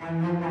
Yo.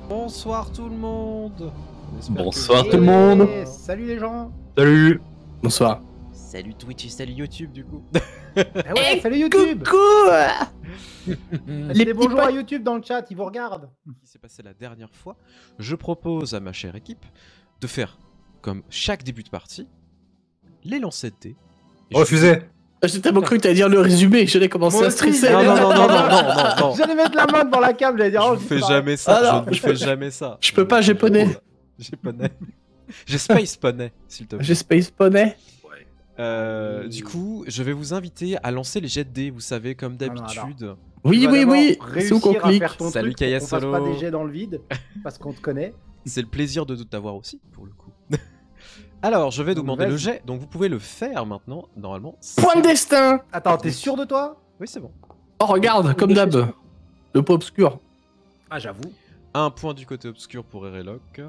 Bonsoir tout le monde. Bonsoir tout le monde. Salut les gens. Salut. Bonsoir. Salut Twitch et salut YouTube du coup. Ah ouais, salut YouTube. Coucou. Les bonjour à YouTube dans le chat, ils vous regardent. Ce qui s'est passé la dernière fois, je propose à ma chère équipe de faire comme chaque début de partie, les lancers de dés. Refusé. J'ai tellement cru que t'allais dire le résumé, j'allais commencer Moi à aussi, stresser. Non. J'allais mettre la main devant la cam, j'allais dire. Je oh, ne fais c'est jamais ça. Ah non, je ne fais jamais ça. Je peux pas, j'ai poney. J'ai poney. J'ai space poney, s'il te plaît. J'ai space poney. Du coup, je vais vous inviter à lancer les jets de dés, vous savez, comme non, d'habitude. Oui, Tu vas oui, d'abord oui. C'est où qu'on réussir à clique. faire ton Salut, truc Kaya pour qu'on fasse Solo. pas des jets dans le vide, parce qu'on te connaît. C'est le plaisir de t'avoir aussi, pour le coup. Alors, je vais vous Donc, demander le vas-y. jet, donc vous pouvez le faire maintenant, normalement. Point de destin. Attends, t'es sûr de toi? Oui, c'est bon. Oh, regarde, comme d'hab. Le pot obscur. Ah, j'avoue. Un point du côté obscur pour Ereloc.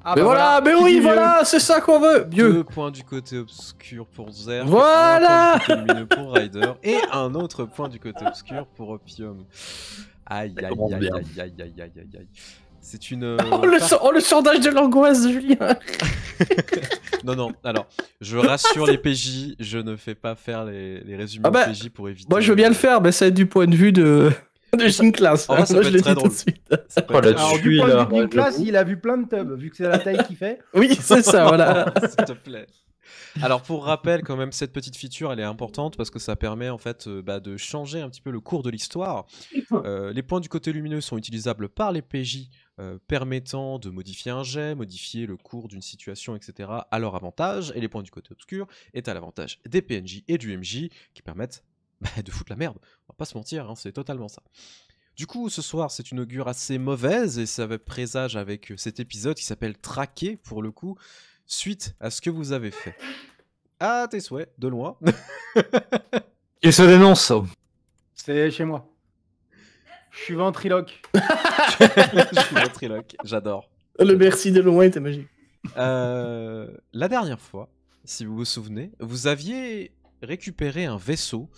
Ah, Mais bah voilà, mais Qui oui, dit voilà, c'est ça qu'on veut. Mieux. 2 points du côté obscur pour Zerg. Voilà. Un point du côté lumineux pour Ryder. Et un autre point du côté obscur pour Opium. Aïe, aïe, commence aïe, bien. aïe, aïe, aïe, aïe, aïe, aïe. C'est une... Oh, le sondage de l'angoisse, Julien. Non, alors, je rassure les PJ, je ne fais pas faire les résumés Ah bah, aux PJ pour éviter... Moi, je veux bien le faire, mais c'est du point de vue de Gym-Class. En vrai, ça Moi, peut je être l'ai très dit tout drôle. de suite. Ça peut Oh, être- là-dessus. Alors, du Celui-là, point de vue ouais, d'une classe, j'avoue. il a vu plein de tubs, vu que c'est la taille qu'il fait. Oui, c'est ça, voilà. S'il te plaît. Alors pour rappel, quand même, cette petite feature, elle est importante parce que ça permet en fait de changer un petit peu le cours de l'histoire. Les points du côté lumineux sont utilisables par les PJ, permettant de modifier un jet, modifier le cours d'une situation, etc. à leur avantage. Et les points du côté obscur est à l'avantage des PNJ et du MJ qui permettent de foutre la merde. On va pas se mentir, hein, c'est totalement ça. Du coup, ce soir, c'est une augure assez mauvaise et ça va présage avec cet épisode qui s'appelle Traqué, pour le coup, suite à ce que vous avez fait. Ah, tes souhaits, de loin. Il se dénonce. C'est chez moi. Je suis ventriloque. Je suis ventriloque, j'adore. Le merci de loin était magique. La dernière fois, si vous vous souvenez, vous aviez récupéré un vaisseau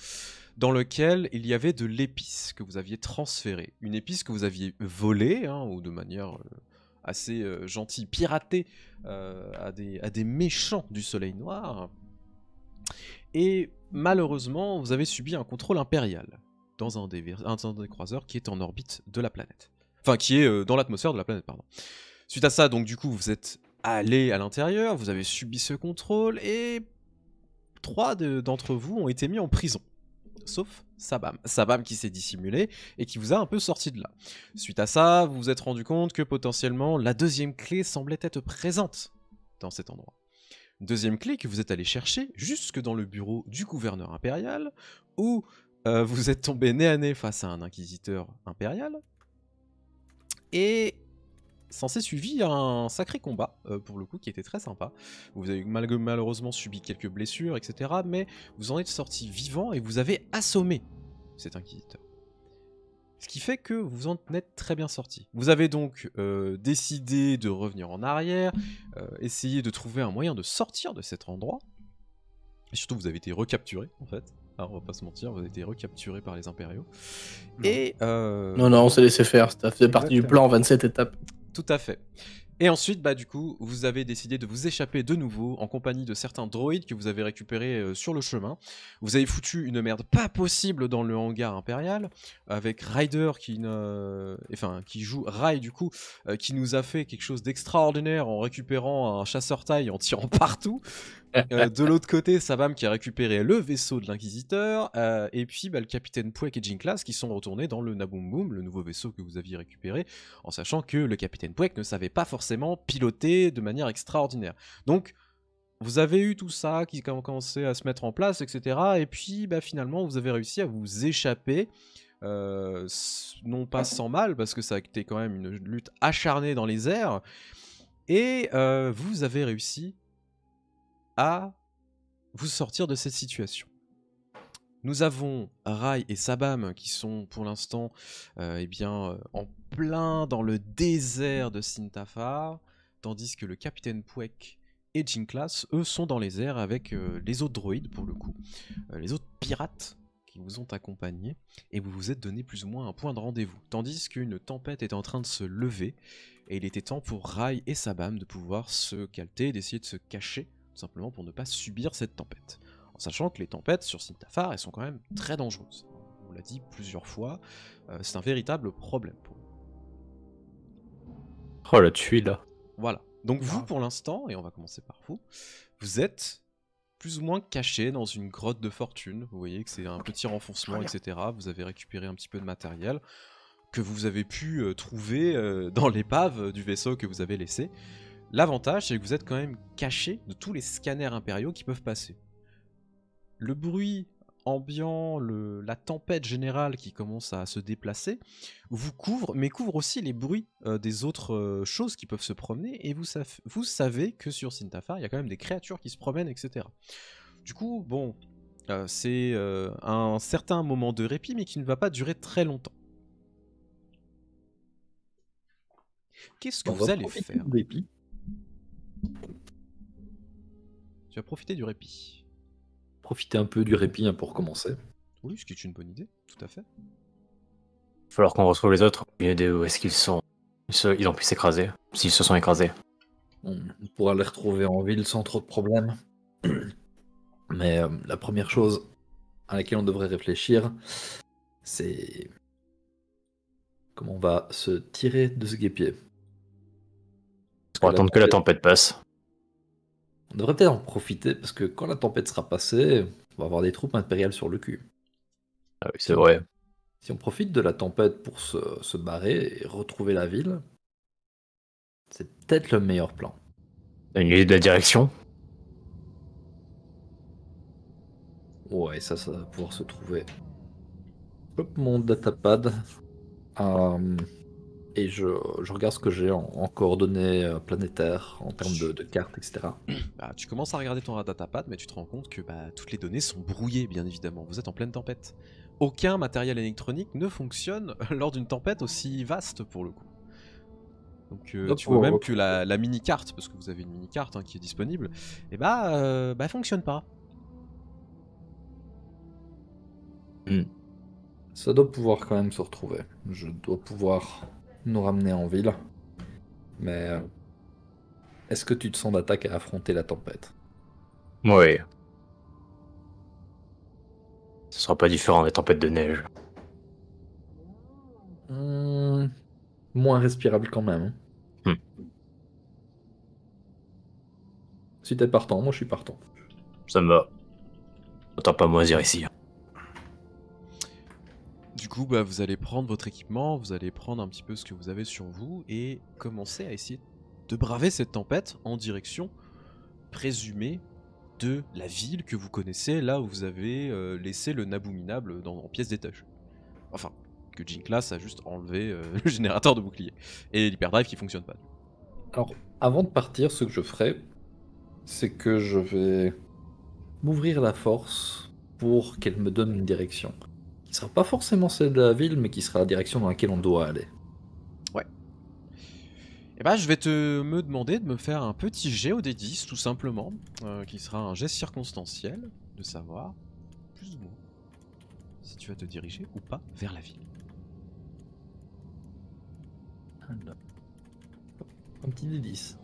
dans lequel il y avait de l'épice que vous aviez transférée. Une épice que vous aviez volée, hein, ou de manière assez gentille, piratée à des méchants du Soleil Noir. Et malheureusement, vous avez subi un contrôle impérial dans un des croiseurs qui est en orbite de la planète. Enfin, qui est dans l'atmosphère de la planète, pardon. Suite à ça, donc du coup, vous êtes allé à l'intérieur, vous avez subi ce contrôle, et 3 d'entre vous ont été mis en prison. Sauf Sabam. Sabam qui s'est dissimulé et qui vous a un peu sorti de là. Suite à ça, vous vous êtes rendu compte que potentiellement la deuxième clé semblait être présente dans cet endroit. Deuxième clé que vous êtes allé chercher jusque dans le bureau du gouverneur impérial, où vous êtes tombé nez à nez face à un inquisiteur impérial. Et s'en s'est suivi un sacré combat, pour le coup, qui était très sympa. Vous avez malheureusement subi quelques blessures, etc. Mais vous en êtes sorti vivant et vous avez assommé cet inquisiteur. Ce qui fait que vous en êtes très bien sorti. Vous avez donc décidé de revenir en arrière, essayer de trouver un moyen de sortir de cet endroit. Et surtout, vous avez été recapturé, en fait. Alors, on va pas se mentir, vous avez été recapturé par les impériaux. Non. Et... Non, on s'est laissé faire. Ça faisait partie du Exactement. plan 27 étapes. Tout à fait. Et ensuite, bah du coup, vous avez décidé de vous échapper de nouveau en compagnie de certains droïdes que vous avez récupérés sur le chemin. Vous avez foutu une merde pas possible dans le hangar impérial, avec Ryder qui joue Rai du coup, qui nous a fait quelque chose d'extraordinaire en récupérant un chasseur-taille en tirant partout. De l'autre côté, Sabam qui a récupéré le vaisseau de l'Inquisiteur, et puis le capitaine Pouek et Jinklas qui sont retournés dans le Naboom Boom, le nouveau vaisseau que vous aviez récupéré, en sachant que le capitaine Pouek ne savait pas forcément piloter de manière extraordinaire. Donc, vous avez eu tout ça qui a commencé à se mettre en place, etc. Et puis, finalement, vous avez réussi à vous échapper. Non pas sans mal, parce que ça a été quand même une lutte acharnée dans les airs. Et vous avez réussi à vous sortir de cette situation. Nous avons Rai et Sabam qui sont pour l'instant en plein dans le désert de Sintafar, tandis que le capitaine Pouek et Jinklas, eux, sont dans les airs avec les autres droïdes pour le coup, les autres pirates qui vous ont accompagnés, et vous vous êtes donné plus ou moins un point de rendez-vous, tandis qu'une tempête est en train de se lever, et il était temps pour Rai et Sabam de pouvoir se calter, d'essayer de se cacher, tout simplement pour ne pas subir cette tempête. En sachant que les tempêtes sur Sintafar, elles sont quand même très dangereuses. On l'a dit plusieurs fois, c'est un véritable problème pour nous. Oh la tuile. Voilà. Donc Grave. vous, pour l'instant, et on va commencer par vous, vous êtes plus ou moins caché dans une grotte de fortune. Vous voyez que c'est un petit renfoncement, etc. Vous avez récupéré un petit peu de matériel que vous avez pu trouver dans l'épave du vaisseau que vous avez laissé. L'avantage, c'est que vous êtes quand même caché de tous les scanners impériaux qui peuvent passer. Le bruit ambiant, la tempête générale qui commence à se déplacer, vous couvre, mais couvre aussi les bruits des autres choses qui peuvent se promener, et vous savez que sur Sintafar, il y a quand même des créatures qui se promènent, etc. Du coup, bon, c'est un certain moment de répit, mais qui ne va pas durer très longtemps. Qu'est-ce que vous allez faire? Tu vas profiter du répit. Profiter un peu du répit pour commencer. Oui, ce qui est une bonne idée, tout à fait. Il va falloir qu'on retrouve les autres. Où est-ce qu'ils sont? Ils ont pu s'écraser. S'ils se sont écrasés. On pourra les retrouver en ville sans trop de problèmes. Mais la première chose à laquelle on devrait réfléchir, c'est comment on va se tirer de ce guêpier. Pour attendre que la tempête passe. On devrait peut-être en profiter, parce que quand la tempête sera passée, on va avoir des troupes impériales sur le cul. Ah oui, c'est vrai. Si on profite de la tempête pour se barrer et retrouver la ville, c'est peut-être le meilleur plan. T'as une idée de la direction? Ouais, ça va pouvoir se trouver. Hop, mon datapad. Et je regarde ce que j'ai en coordonnées planétaires, en termes de cartes, etc. Tu commences à regarder ton datapad, mais tu te rends compte que toutes les données sont brouillées, bien évidemment. Vous êtes en pleine tempête. Aucun matériel électronique ne fonctionne lors d'une tempête aussi vaste, pour le coup. Donc tu vois même que la mini-carte, parce que vous avez une mini-carte qui est disponible, elle fonctionne pas. Ça doit pouvoir quand même se retrouver. Je dois pouvoir nous ramener en ville. Mais est-ce que tu te sens d'attaque à affronter la tempête? Oui. Ce sera pas différent des tempêtes de neige. Moins respirable quand même. Si t'es partant, moi je suis partant. Ça me va. Autant pas moisir ici. Du coup, vous allez prendre votre équipement, vous allez prendre un petit peu ce que vous avez sur vous et commencer à essayer de braver cette tempête en direction présumée de la ville que vous connaissez, là où vous avez laissé le Naboominable en pièces détachées. Enfin, que Jinklas a juste enlevé le générateur de bouclier. Et l'hyperdrive qui fonctionne pas. Alors, avant de partir, ce que je ferai, c'est que je vais m'ouvrir la force pour qu'elle me donne une direction. Qui sera pas forcément celle de la ville, mais qui sera la direction dans laquelle on doit aller. Et bah je vais me demander de me faire un petit jet au D10 tout simplement, qui sera un jet circonstanciel, de savoir, plus ou moins, si tu vas te diriger ou pas vers la ville. Alors, un petit D10.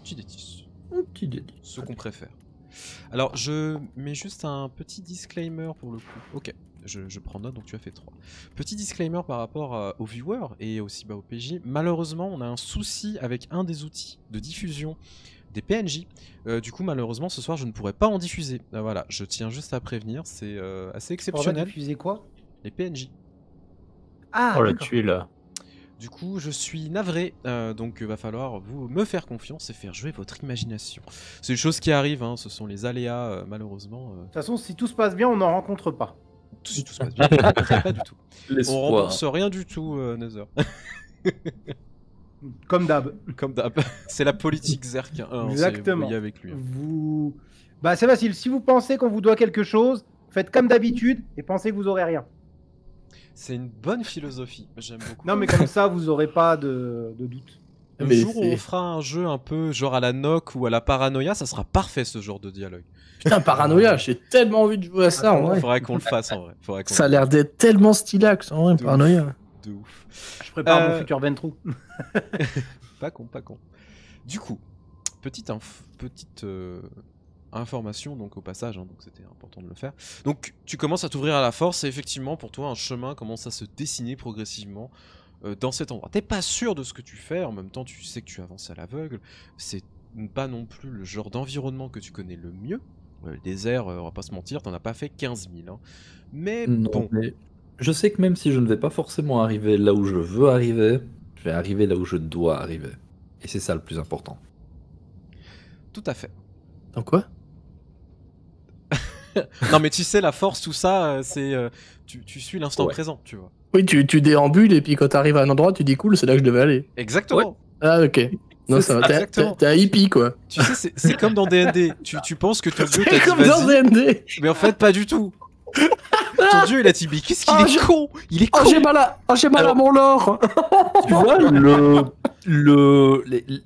Petit D10. Un petit D10. Ce qu'on préfère. Alors je mets juste un petit disclaimer pour le coup. Ok, je prends note, donc tu as fait 3. Petit disclaimer par rapport aux viewers et aussi au PJ. Malheureusement, on a un souci avec un des outils de diffusion des PNJ. Du coup, malheureusement, ce soir, je ne pourrai pas en diffuser. Voilà, je tiens juste à prévenir, c'est assez exceptionnel. diffuser quoi? Les PNJ. Ah, Oh la d'accord. tuile là. Du coup, je suis navré, donc va falloir vous me faire confiance et faire jouer votre imagination. C'est des choses qui arrivent, hein, ce sont les aléas, malheureusement. De toute façon, si tout se passe bien, on n'en rencontre pas. Tout se passe bien, pas du tout. On L'espoir. rembourse rien du tout, Nether. Comme d'hab. Comme d'hab. C'est la politique Zerk. Hein, Exactement. vous voyez avec lui. Hein. Bah, c'est facile. Si vous pensez qu'on vous doit quelque chose, faites comme d'habitude et pensez que vous aurez rien. C'est une bonne philosophie, j'aime beaucoup. Non, mais comme ça, vous aurez pas de doute. Le Mais jour où c'est- on fera un jeu un peu genre à la Nock ou à la Paranoia, ça sera parfait ce genre de dialogue. Putain, Paranoia, j'ai tellement envie de jouer à ça en vrai. Faudrait qu'on le fasse en vrai. Ça a l'air d'être tellement stylax en vrai, De Paranoia. de ouf. Je prépare mon futur Ventrou. Pas con, pas con. Du coup, petite information donc au passage, hein, donc c'était important de le faire. Donc tu commences à t'ouvrir à la force et effectivement pour toi un chemin commence à se dessiner progressivement dans cet endroit. T'es pas sûr de ce que tu fais, en même temps tu sais que tu avances à l'aveugle, c'est pas non plus le genre d'environnement que tu connais le mieux. Le désert, on va pas se mentir, t'en as pas fait 15 000. Hein. Mais Non, bon, mais je sais que même si je ne vais pas forcément arriver là où je veux arriver, je vais arriver là où je dois arriver. Et c'est ça le plus important. tout à fait. Dans quoi? Non mais tu sais, la force, tout ça, c'est tu suis l'instant Ouais. présent, tu vois. Oui, tu déambules et puis quand t'arrives à un endroit, tu dis cool, c'est là que je devais aller. Exactement. Ah, ok. Non, C'est ça va. ça, T'es exactement. un hippie quoi. Tu sais, c'est comme dans D&D. Tu penses que ton dieu t'a C'est dit comme dans vas-y, D&D. mais en fait pas du tout. Ton dieu il a dit mais qu'est-ce qu'il Oh, est con. Il est con. Oh, j'ai mal à Alors- mon lore. Tu vois,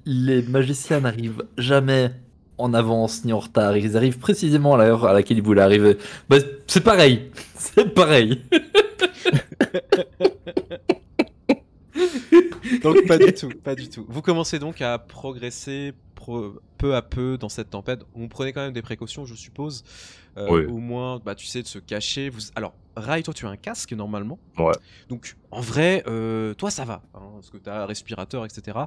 les magiciens n'arrivent jamais en avance ni en retard. Ils arrivent précisément à l'heure à laquelle ils voulaient arriver. Bah, c'est pareil. C'est pareil. Donc pas du tout, pas du tout. Vous commencez donc à progresser peu à peu dans cette tempête. Vous prenez quand même des précautions, je suppose. Oui. Au moins, bah, tu sais, de se cacher. Alors, Rai, toi, tu as un casque normalement. Ouais. Donc, en vrai, toi, ça va. Hein, parce que tu as un respirateur, etc.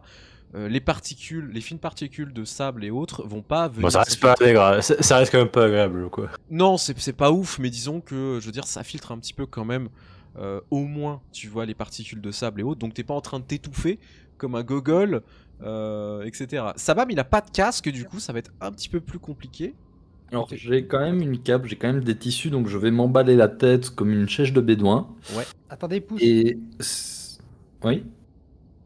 Les particules, les fines particules de sable et autres vont pas venir. Bon, ça reste pas agréable. Ça reste quand même pas agréable, quoi. Non, c'est pas ouf, mais disons que, je veux dire, ça filtre un petit peu quand même. Au moins, tu vois, les particules de sable et autres. Donc, t'es pas en train de t'étouffer comme un gogol, etc. Sabam, il a pas de casque, du coup, ça va être un petit peu plus compliqué. Alors, j'ai quand même une cape, j'ai quand même des tissus, donc je vais m'emballer la tête comme une chèche de bédouin. Attendez, pouce. Et. Oui.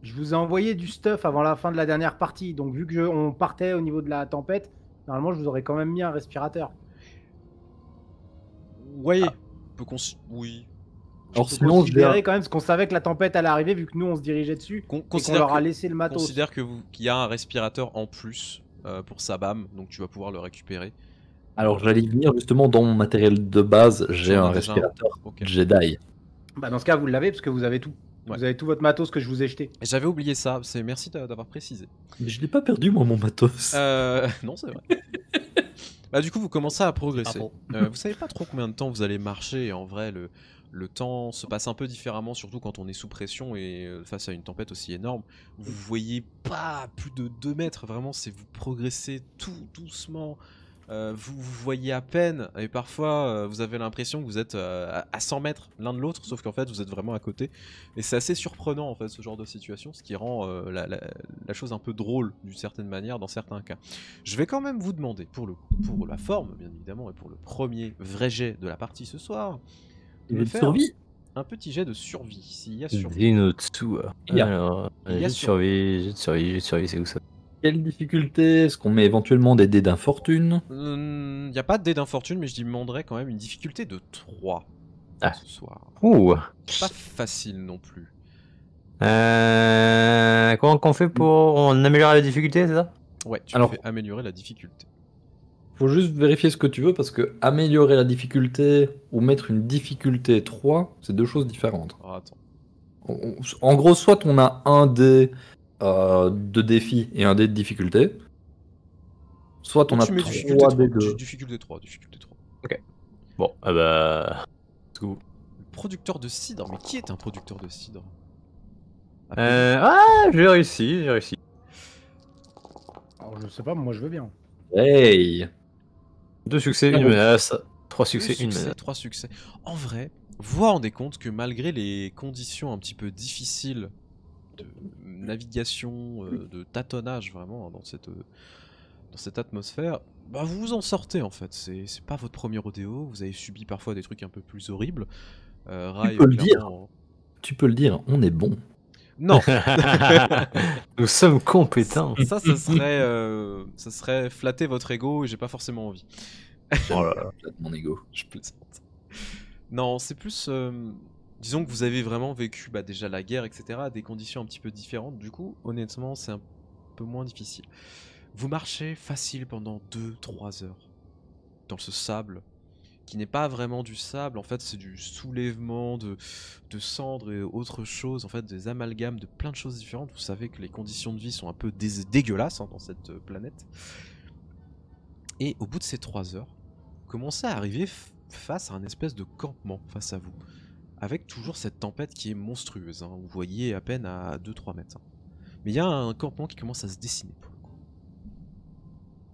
Je vous ai envoyé du stuff avant la fin de la dernière partie. Donc, vu que on partait au niveau de la tempête, normalement, je vous aurais quand même mis un respirateur. Ouais, oui. Alors, Je peux sinon, je considérer vais. quand même, parce qu'on savait que la tempête allait arriver, vu que nous, on se dirigeait dessus. Et qu'on Considère leur a que- laissé le matos. Considère qu'il y a un respirateur en plus pour Sabam, donc tu vas pouvoir le récupérer. Alors, j'allais y venir justement dans mon matériel de base, j'ai J'en ai un déjà un. respirateur Ok. Jedi. Bah, dans ce cas, vous l'avez, parce que vous avez tout. Ouais. Vous avez tout votre matos que je vous ai jeté. J'avais oublié ça, merci d'avoir précisé. Mais je l'ai pas perdu, moi, mon matos. Non, c'est vrai. Bah, du coup, vous commencez à progresser. Pardon. Vous savez pas trop combien de temps vous allez marcher, et en vrai, le temps se passe un peu différemment, surtout quand on est sous pression et face à une tempête aussi énorme. Vous voyez pas plus de 2 mètres, vraiment, c'est vous progressez tout doucement. Vous voyez à peine, et parfois vous avez l'impression que vous êtes à 100 mètres l'un de l'autre, sauf qu'en fait vous êtes vraiment à côté. Et c'est assez surprenant en fait ce genre de situation, ce qui rend la chose un peu drôle d'une certaine manière dans certains cas. Je vais quand même vous demander, pour la forme bien évidemment, et pour le premier vrai jet de la partie ce soir, de Il me est de faire survie. un petit jet de survie, s'il y a survie. Zenotsu. Il y a. Alors, Il y a jet de survie, c'est où ça? Quelle difficulté? Est-ce qu'on met éventuellement des dés d'infortune? Il n'y a pas de dé d'infortune, mais je demanderais quand même une difficulté de 3 Ah. ce soir. Ouh. Pas facile non plus. Comment qu'on fait pour on améliore la difficulté, c'est ça? Ouais, tu Alors- fais améliorer la difficulté. Faut juste vérifier ce que tu veux parce que améliorer la difficulté ou mettre une difficulté 3, c'est deux choses différentes. Alors attends. En gros, soit on a un dé de défi et un dé de difficulté, soit on a tu mets 3 difficulté 3. dés de... Difficulté 3, difficulté 3. Bon, ah bah. Let's go. Le producteur de cidre, mais qui est un producteur de cidre? J'ai réussi. Alors, je sais pas, moi je veux bien. Hey! 2 succès, Ah une bon. menace. 3 Deux succès, une menace. 3 succès. En vrai, vous vous rendez compte que malgré les conditions un petit peu difficiles de navigation, de tâtonnage vraiment hein, dans cette atmosphère, bah vous vous en sortez en fait. C'est pas votre premier rodéo, vous avez subi parfois des trucs un peu plus horribles. Rai, peux le clairement- Tu peux le dire, on est bon. Non, Nous sommes compétents. ça serait flatter votre ego et j'ai pas forcément envie. Oh là là. Mon ego. Je plaisante. Non, c'est plus. Disons que vous avez vraiment vécu bah, déjà la guerre, etc., à des conditions un petit peu différentes. Du coup, honnêtement, c'est un peu moins difficile. Vous marchez facile pendant 2-3 heures dans ce sable, qui n'est pas vraiment du sable, en fait, c'est du soulèvement de cendres et autre chose, en fait, des amalgames de plein de choses différentes. Vous savez que les conditions de vie sont un peu dégueulasses hein, dans cette planète. Et au bout de ces 3 heures, vous commencez à arriver face à un espèce de campement face à vous, avec toujours cette tempête qui est monstrueuse. Hein. Vous voyez à peine à 2-3 mètres. Hein. Mais il y a un campement qui commence à se dessiner pour le coup.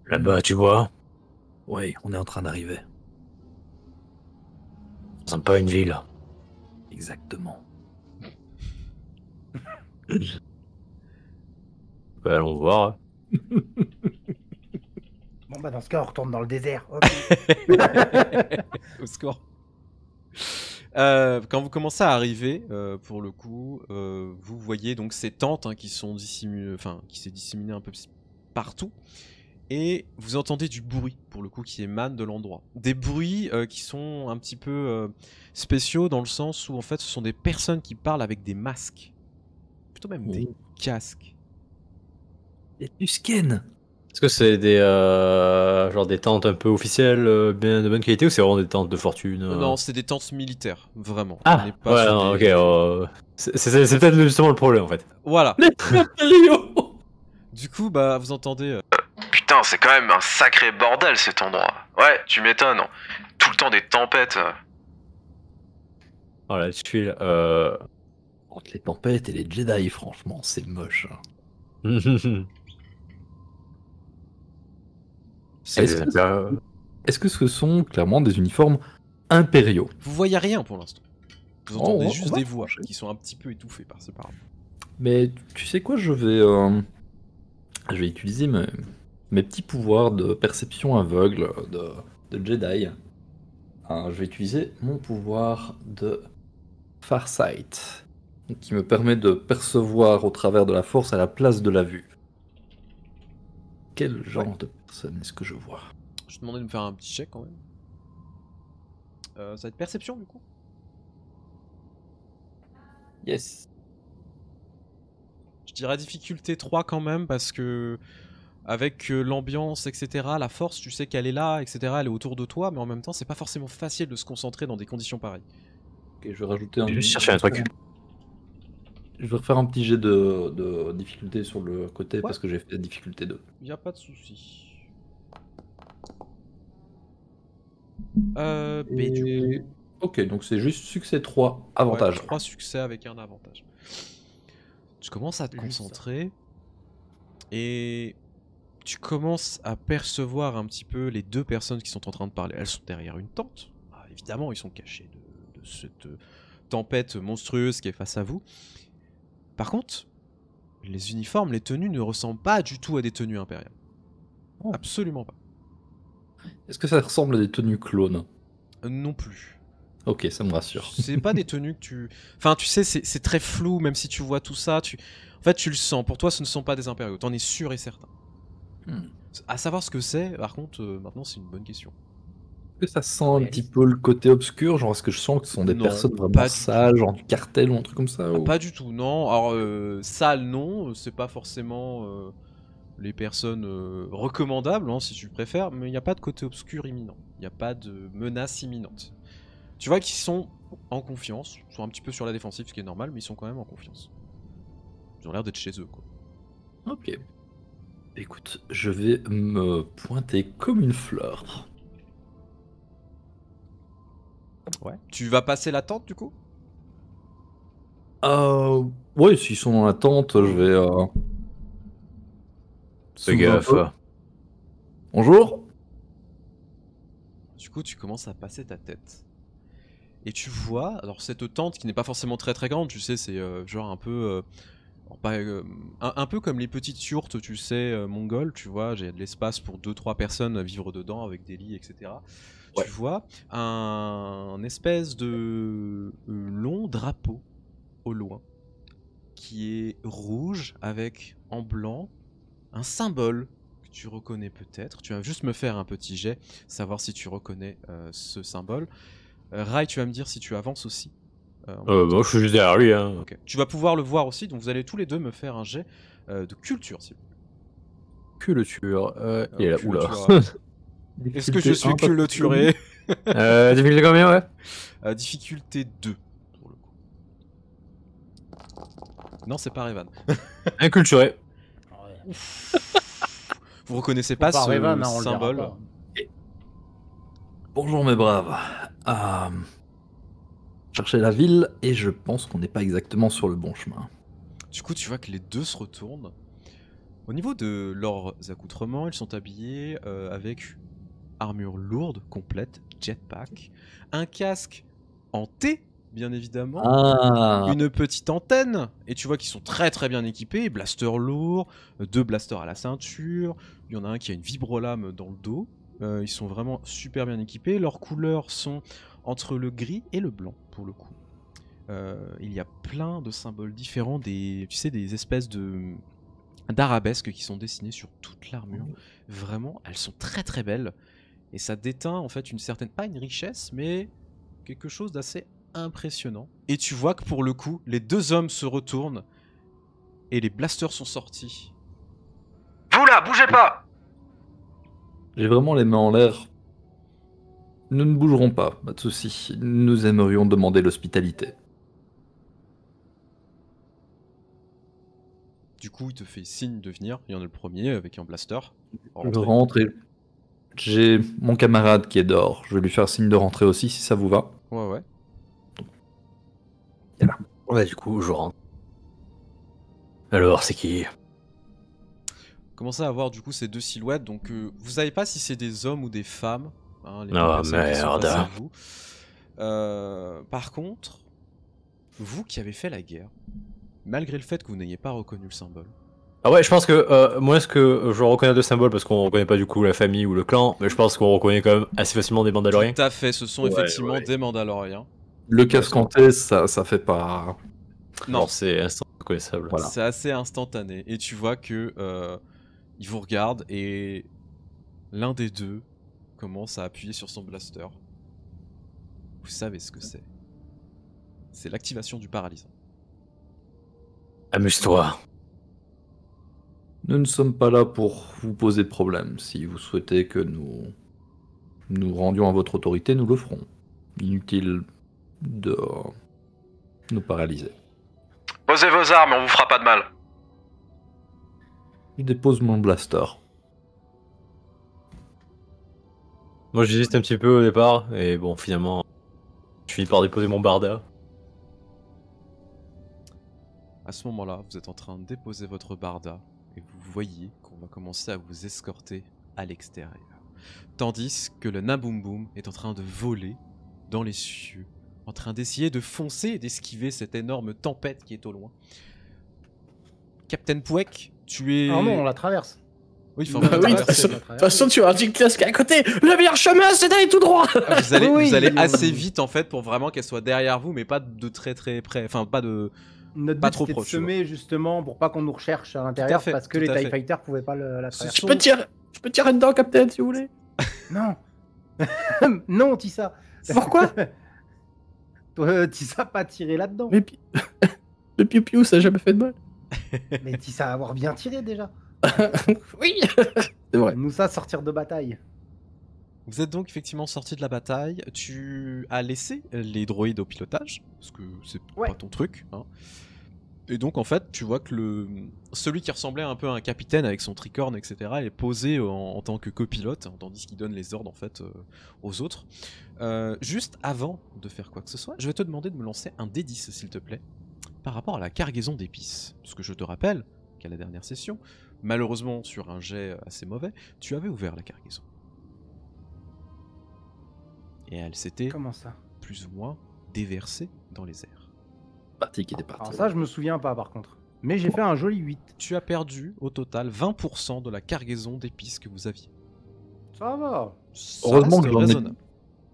Là-bas, tu vois, Oui, on est en train d'arriver. c'est pas une ville. Exactement. Bah, allons voir. Bon bah dans ce cas on retourne dans le désert. Ok. Au score. Quand vous commencez à arriver, pour le coup, vous voyez donc ces tentes hein, qui sont disséminées, enfin qui s'est disséminé un peu partout, et vous entendez du bruit pour le coup qui émane de l'endroit. Des bruits qui sont un petit peu spéciaux dans le sens où en fait ce sont des personnes qui parlent avec des masques, plutôt même des casques. Et Tusken. Est-ce que c'est des genre des tentes un peu officielles, bien de bonne qualité, ou c'est vraiment des tentes de fortune Non, c'est des tentes militaires, vraiment. On Ah, n'est pas ouais, sur non, des- ok. C'est peut-être justement le problème en fait. Voilà. Rio. Du coup, bah vous entendez. Putain, c'est quand même un sacré bordel cet endroit. Ouais, tu m'étonnes. Tout le temps des tempêtes. Voilà, je suis Entre les tempêtes et les Jedi, franchement, c'est moche. hein. C'est Est-ce des affaires, Est-ce que ce sont clairement des uniformes impériaux? Vous voyez rien pour l'instant. Vous Oh, entendez on juste va des voix chercher. qui sont un petit peu étouffées par-ci par-là. Mais tu sais quoi, je vais utiliser mes petits pouvoirs de perception aveugle de Jedi. Je vais utiliser mon pouvoir de Farsight, qui me permet de percevoir au travers de la force à la place de la vue. Quel genre de personne est-ce que je vois? Je te demandais de me faire un petit check quand même. Ça va être perception du coup. Yes. Je dirais difficulté 3 quand même parce que avec l'ambiance, etc., la force, tu sais qu'elle est là, etc., elle est autour de toi, mais en même temps, c'est pas forcément facile de se concentrer dans des conditions pareilles. Ok, je vais rajouter un. J'ai juste cherché un truc. Je vais refaire un petit jet de difficulté sur le côté parce que j'ai fait difficulté 2. Y a pas de souci. Du coup, Ok, donc c'est juste succès 3, avantage. 3 succès avec un avantage. Tu commences à te concentrer et tu commences à percevoir un petit peu les deux personnes qui sont en train de parler. Elles sont derrière une tente. Ah, évidemment, ils sont cachés de cette tempête monstrueuse qui est face à vous. Par contre, les uniformes, les tenues ne ressemblent pas du tout à des tenues impériales. Oh. Absolument pas. Est-ce que ça ressemble à des tenues clones? Non plus. Ok, ça me rassure. C'est pas des tenues que tu... Enfin, tu sais, c'est très flou, même si tu vois tout ça. En fait, tu le sens. Pour toi, ce ne sont pas des impériaux. T'en es sûr et certain. À savoir ce que c'est, par contre, maintenant, c'est une bonne question. Est-ce que ça sent un petit peu le côté obscur? Genre, est-ce que je sens que ce sont des Non, personnes pas vraiment du sales, genre du cartel ou un truc comme ça Ah, ou... pas du tout, non. Alors, sale, non. C'est pas forcément les personnes recommandables, hein, si tu préfères. Mais il n'y a pas de côté obscur imminent. Il n'y a pas de menace imminente. Tu vois qu'ils sont en confiance. Ils sont un petit peu sur la défensive, ce qui est normal, mais ils sont quand même en confiance. Ils ont l'air d'être chez eux, quoi. Ok. Écoute, je vais me pointer comme une fleur. Ouais. Tu vas passer la tente, du coup? Ouais, s'ils sont dans la tente, je vais... Fais s'ouvrir un gaffe. peu. Bonjour. Du coup, tu commences à passer ta tête. Et tu vois, alors cette tente qui n'est pas forcément très très grande, tu sais, c'est genre un peu... alors, pas, un peu comme les petites yourtes, tu sais, mongoles, tu vois, j'ai de l'espace pour 2-3 personnes à vivre dedans avec des lits, etc. Ouais. Tu vois un espèce de long drapeau au loin qui est rouge avec en blanc un symbole que tu reconnais peut-être. Tu vas juste me faire un petit jet, savoir si tu reconnais ce symbole. Rai, tu vas me dire si tu avances aussi. Bon, je suis juste derrière lui. Hein. Ok. Tu vas pouvoir le voir aussi, donc vous allez tous les deux me faire un jet de culture, s'il vous plaît. Culture. Il est là. Oula. Culture. Est-ce que je suis culturé? Difficulté combien, ouais? Difficulté 2, pour le coup. Non, c'est pas Revan. Inculturé. Vous reconnaissez pas ce Revan, hein, on le verra symbole? pas. Bonjour mes braves. Chercher la ville et je pense qu'on n'est pas exactement sur le bon chemin. Du coup, tu vois que les deux se retournent. Au niveau de leurs accoutrements, ils sont habillés avec armure lourde, complète, jetpack, un casque en T, bien évidemment, une petite antenne, et tu vois qu'ils sont très très bien équipés, blaster lourd, 2 blasters à la ceinture, il y en a un qui a une vibrolame dans le dos, ils sont vraiment super bien équipés, leurs couleurs sont entre le gris et le blanc, pour le coup. Il y a plein de symboles différents, tu sais, des espèces d'arabesques qui sont dessinées sur toute l'armure. Vraiment, elles sont très très belles. Et ça déteint en fait une certaine, pas une richesse, mais quelque chose d'assez impressionnant. Et tu vois que pour le coup, les deux hommes se retournent et les blasters sont sortis. Vous là, bougez pas! J'ai vraiment les mains en l'air. Nous ne bougerons pas, pas de souci. Nous aimerions demander l'hospitalité. Du coup, il te fait signe de venir. Il y en a le premier avec un blaster. Je rentre et j'ai mon camarade qui est dehors. Je vais lui faire signe de rentrer aussi si ça vous va. Ouais, ouais. Ouais, du coup, je rentre. Alors, c'est qui? Commencez à voir du coup ces deux silhouettes. Donc, vous savez pas si c'est des hommes ou des femmes. Hein, les deux Oh, personnes qui sont merde. face à vous. Par contre, vous qui avez fait la guerre, malgré le fait que vous n'ayez pas reconnu le symbole. Ah ouais, je pense que moi, est-ce que je reconnais deux symboles parce qu'on reconnaît pas du coup la famille ou le clan, mais je pense qu'on reconnaît quand même assez facilement des Mandaloriens. Tout à fait, ce sont Ouais, effectivement ouais. des Mandaloriens. Le casque en tête, ça fait pas... Non, Genre, c'est instant reconnaissable. Voilà. c'est assez instantané. Et tu vois que ils vous regardent et l'un des deux commence à appuyer sur son blaster. Vous savez ce que c'est. C'est l'activation du paralysant. Amuse-toi. Nous ne sommes pas là pour vous poser de problème. Si vous souhaitez que nous rendions à votre autorité, nous le ferons. Inutile de nous paralyser. Posez vos armes, on vous fera pas de mal. Je dépose mon blaster. Moi, j'hésite un petit peu au départ, et bon, finalement, je finis par déposer mon barda. À ce moment-là, vous êtes en train de déposer votre barda et vous voyez qu'on va commencer à vous escorter à l'extérieur. Tandis que le Naboom Boom est en train de voler dans les cieux, en train d'essayer de foncer et d'esquiver cette énorme tempête qui est au loin. Captain Pouek, tu es... Ah non, on la traverse. Oui, enfin, Bah vous, oui, allez de assez- toute façon, tu as un classe qui est à côté. Le meilleur chemin, c'est d'aller tout droit. vous allez, Oui, vous allez oui. assez vite en fait pour vraiment qu'elle soit derrière vous, mais pas de très très près. Enfin, pas de. Notre Pas but, trop c'était de proche, tu semer justement pour pas qu'on nous recherche à l'intérieur fait, parce que tout les à TIE fait. Fighters pouvaient pas la Ce traverser. sont- Je peux tirer dedans, Captain, si vous voulez. Non. Non, Tissa. Pourquoi? Toi, Tissa pas tiré là-dedans. Mais le piou-piou, ça a jamais fait de mal. Mais Tissa avoir bien tiré déjà. Oui. C'est vrai. Nous ça sortir de bataille. Vous êtes donc effectivement sorti de la bataille. Tu as laissé les droïdes au pilotage parce que c'est Ouais. pas ton truc. Hein. Et donc en fait, tu vois que celui qui ressemblait un peu à un capitaine avec son tricorne, etc., est posé en tant que copilote, tandis qu'il donne les ordres en fait aux autres. Juste avant de faire quoi que ce soit, je vais te demander de me lancer un D10 s'il te plaît, par rapport à la cargaison d'épices. Parce que je te rappelle qu'à la dernière session, malheureusement sur un jet assez mauvais, tu avais ouvert la cargaison. Et elle s'était Comment ça? plus ou moins déversée dans les airs. Partie qui était Alors partie. ça, je me souviens pas par contre. Mais j'ai fait un joli 8. Tu as perdu au total 20% de la cargaison d'épices que vous aviez. Ça va. Ça Heureusement reste que j'en ai- raisonnable.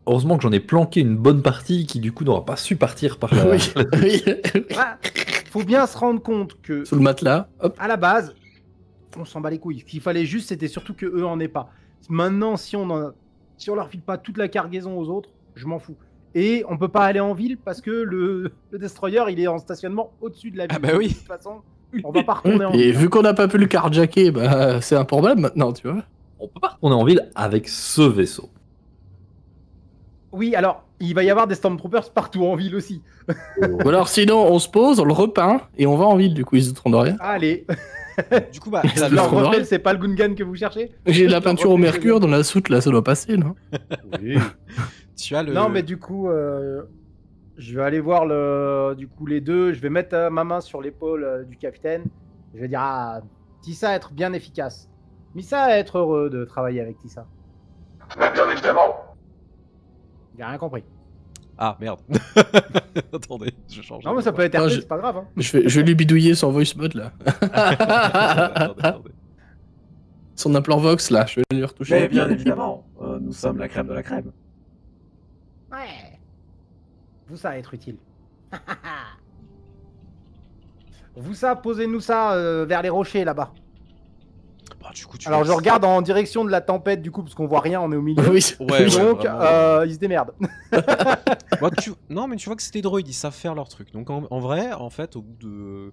Heureusement que j'en ai planqué une bonne partie qui du coup n'aura pas su partir par la... Oui. Oui. Ah, faut bien se rendre compte que Sous le matelas. Hop. à la base, on s'en bat les couilles. Ce qu'il fallait juste, c'était surtout que eux en aient pas. Maintenant, si on leur file pas toute la cargaison aux autres, je m'en fous. Et on peut pas aller en ville parce que le destroyer, il est en stationnement au-dessus de la ville. Ah bah oui. De toute façon, on va pas retourner en Et ville. vu qu'on n'a pas pu le carjacker, bah, c'est un problème maintenant, tu vois. On peut pas retourner en ville avec ce vaisseau. Oui, alors, il va y avoir des Stormtroopers partout en ville aussi. Ou alors sinon, on se pose, on le repeint et on va en ville, du coup, ils se douteront de rien. Allez, Du coup, bah, Ça t'as le leur fera. reflet, c'est pas le Gungan que vous cherchez. J'ai de la peinture au mercure dans la soute, là, ça doit passer, non? tu as le. Non, mais du coup, je vais aller voir les deux. Je vais mettre ma main sur l'épaule du capitaine. Je vais dire, ah, Tissa être bien efficace. Missa être heureux de travailler avec Tissa. Bien évidemment. Il a rien compris. Ah merde. Attendez, je change. Non, mais ça peut être Ah, RP, je- c'est pas grave. Hein. Je vais lui bidouiller son voice mode, là. Attendez. Son implant Vox, là, je vais lui retoucher. Mais bien évidemment, nous sommes la crème de la crème. Ouais. Vous ça être utile. Vous ça, posez-nous ça vers les rochers là-bas. Bah, du coup, tu Alors vois je que regarde en direction de la tempête du coup parce qu'on voit rien, on est au milieu. Oui, c'est- Ouais, ouais, Donc vraiment. ils se démerdent. Bah, non, mais tu vois que c'est des droïdes, ils savent faire leur truc. Donc en vrai, en fait, au bout de